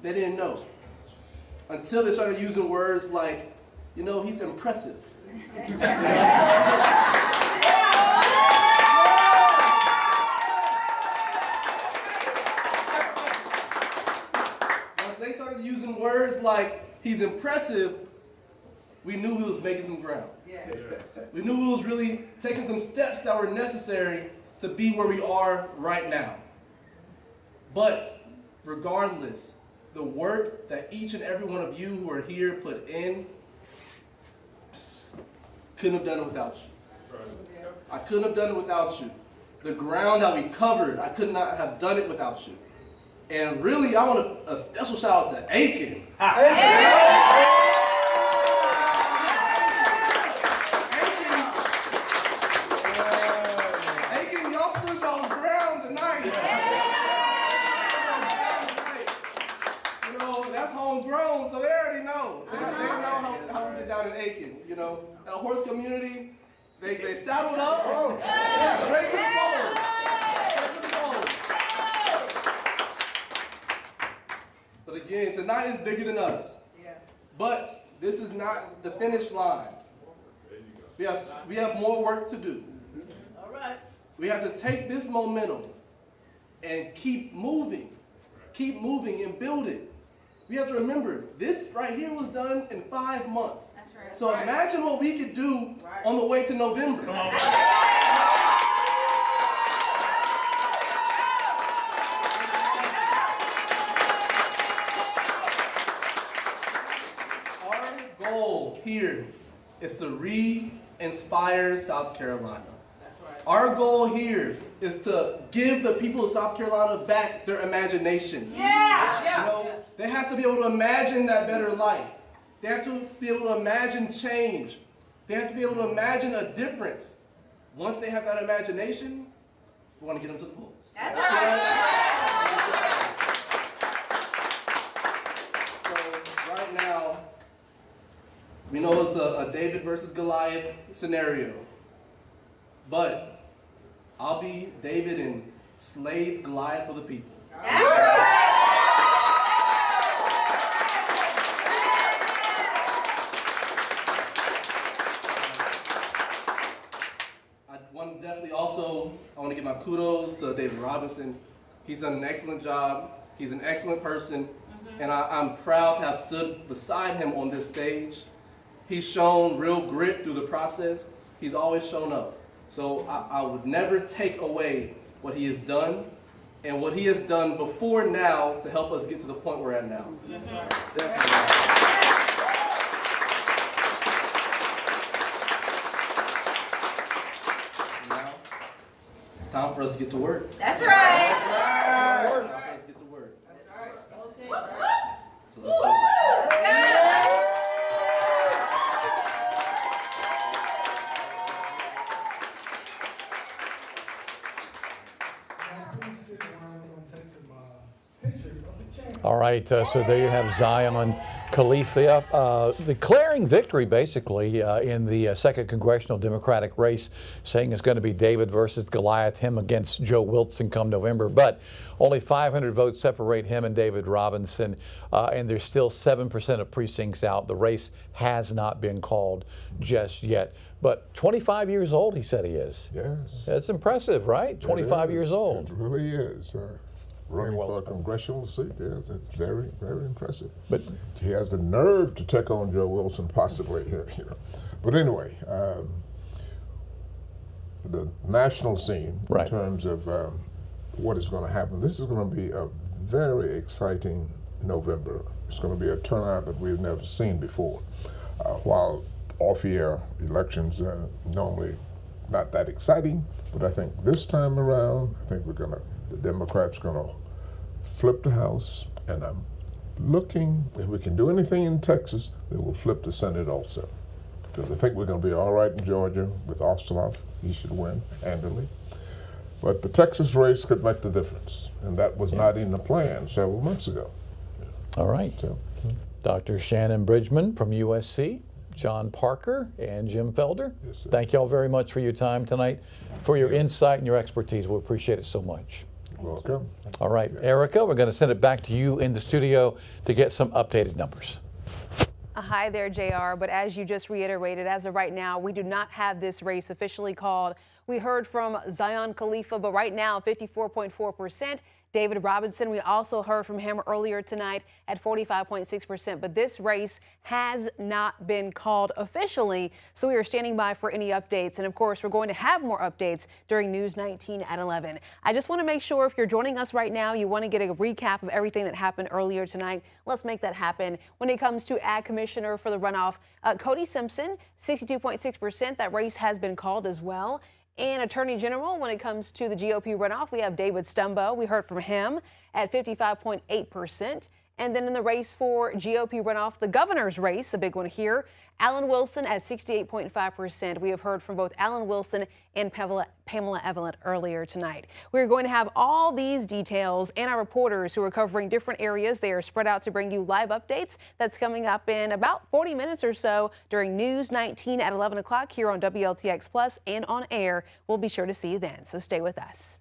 they didn't know. Until they started using words like, you know, he's impressive. You know? They started using words like he's impressive, we knew we was making some ground. Yeah. We knew we was really taking some steps that were necessary to be where we are right now. But regardless, the work that each and every one of you who are here put in, couldn't have done it without you. I couldn't have done it without you. the ground that we covered, I could not have done it without you. And really, I want a special shout out to Aiken. Aiken, y'all stood y'all's ground tonight. You know, that's homegrown, so they already know. They know how we get down in Aiken. You know, that horse community, they saddled up, straight to the bowl. But again, tonight is bigger than us. But this is not the finish line. We have more work to do. All right. We have to take this momentum and keep moving and build it. We have to remember, this right here was done in 5 months. That's right. So imagine what we could do on the way to November. Come on. Here is to re-inspire South Carolina. That's right. Our goal here is to give the people of South Carolina back their imagination. Yeah. You know, they have to be able to imagine that better life. They have to be able to imagine change. They have to be able to imagine a difference. Once they have that imagination, we want to get them to the polls. That's right. So right now, we know it's a David versus Goliath scenario, but I'll be David and slay Goliath for the people. That's right. I want to give my kudos to David Robinson. He's done an excellent job. He's an excellent person, and I'm proud to have stood beside him on this stage. He's shown real grit through the process. He's always shown up. So I would never take away what he has done and what he has done before now to help us get to the point we're at now. That's right. Definitely. Now, it's time for us to get to work. That's right. It's time for us to get to work. That's right. Okay. So let's go. All right, so there you have Zion Khalifa declaring victory, basically, in the 2nd Congressional Democratic race, saying it's going to be David versus Goliath, him against Joe Wilson come November. But only 500 votes separate him and David Robinson, and there's still 7% of precincts out. The race has not been called just yet. But 25 years old, he said he is. Yes. That's impressive, right? 25 years old. It really is. Running for a congressional seat, yes, it's very, very impressive. But he has the nerve to take on Joe Wilson, possibly here. You know. But anyway, the national scene in terms of what is going to happen. This is going to be a very exciting November. It's going to be a turnout that we've never seen before. While off-year elections are normally not that exciting, but I think this time around, I think the Democrats are going to flip the House, and I'm looking, if we can do anything in Texas, they will flip the Senate also. Because I think we're going to be all right in Georgia with Ossoff. He should win handily. But the Texas race could make the difference, and that was not in the plan several months ago. All right. So, Dr. Shannon Bridgman from USC, John Parker, and Jim Felder. Yes, thank you all very much for your time tonight, for your insight and your expertise. We appreciate it so much. Welcome. All right, Erica, we're going to send it back to you in the studio to get some updated numbers. Hi there, JR. But as you just reiterated, as of right now, we do not have this race officially called. We heard from Zion Khalifa, but right now, 54.4%. David Robinson, we also heard from him earlier tonight at 45.6%. But this race has not been called officially, so we are standing by for any updates. And of course, we're going to have more updates during News 19 at 11. I just want to make sure if you're joining us right now, you want to get a recap of everything that happened earlier tonight. Let's make that happen. When it comes to Ag Commissioner for the runoff, Cody Simpson, 62.6%. That race has been called as well. And Attorney General, when it comes to the GOP runoff, we have David Stumbo. We heard from him at 55.8%. And then in the race for GOP runoff, the governor's race, a big one here, Alan Wilson at 68.5%. We have heard from both Alan Wilson and Pamela Evelyn earlier tonight. We're going to have all these details and our reporters who are covering different areas. They are spread out to bring you live updates. That's coming up in about 40 minutes or so during News 19 at 11 o'clock here on WLTX Plus and on air. We'll be sure to see you then, so stay with us.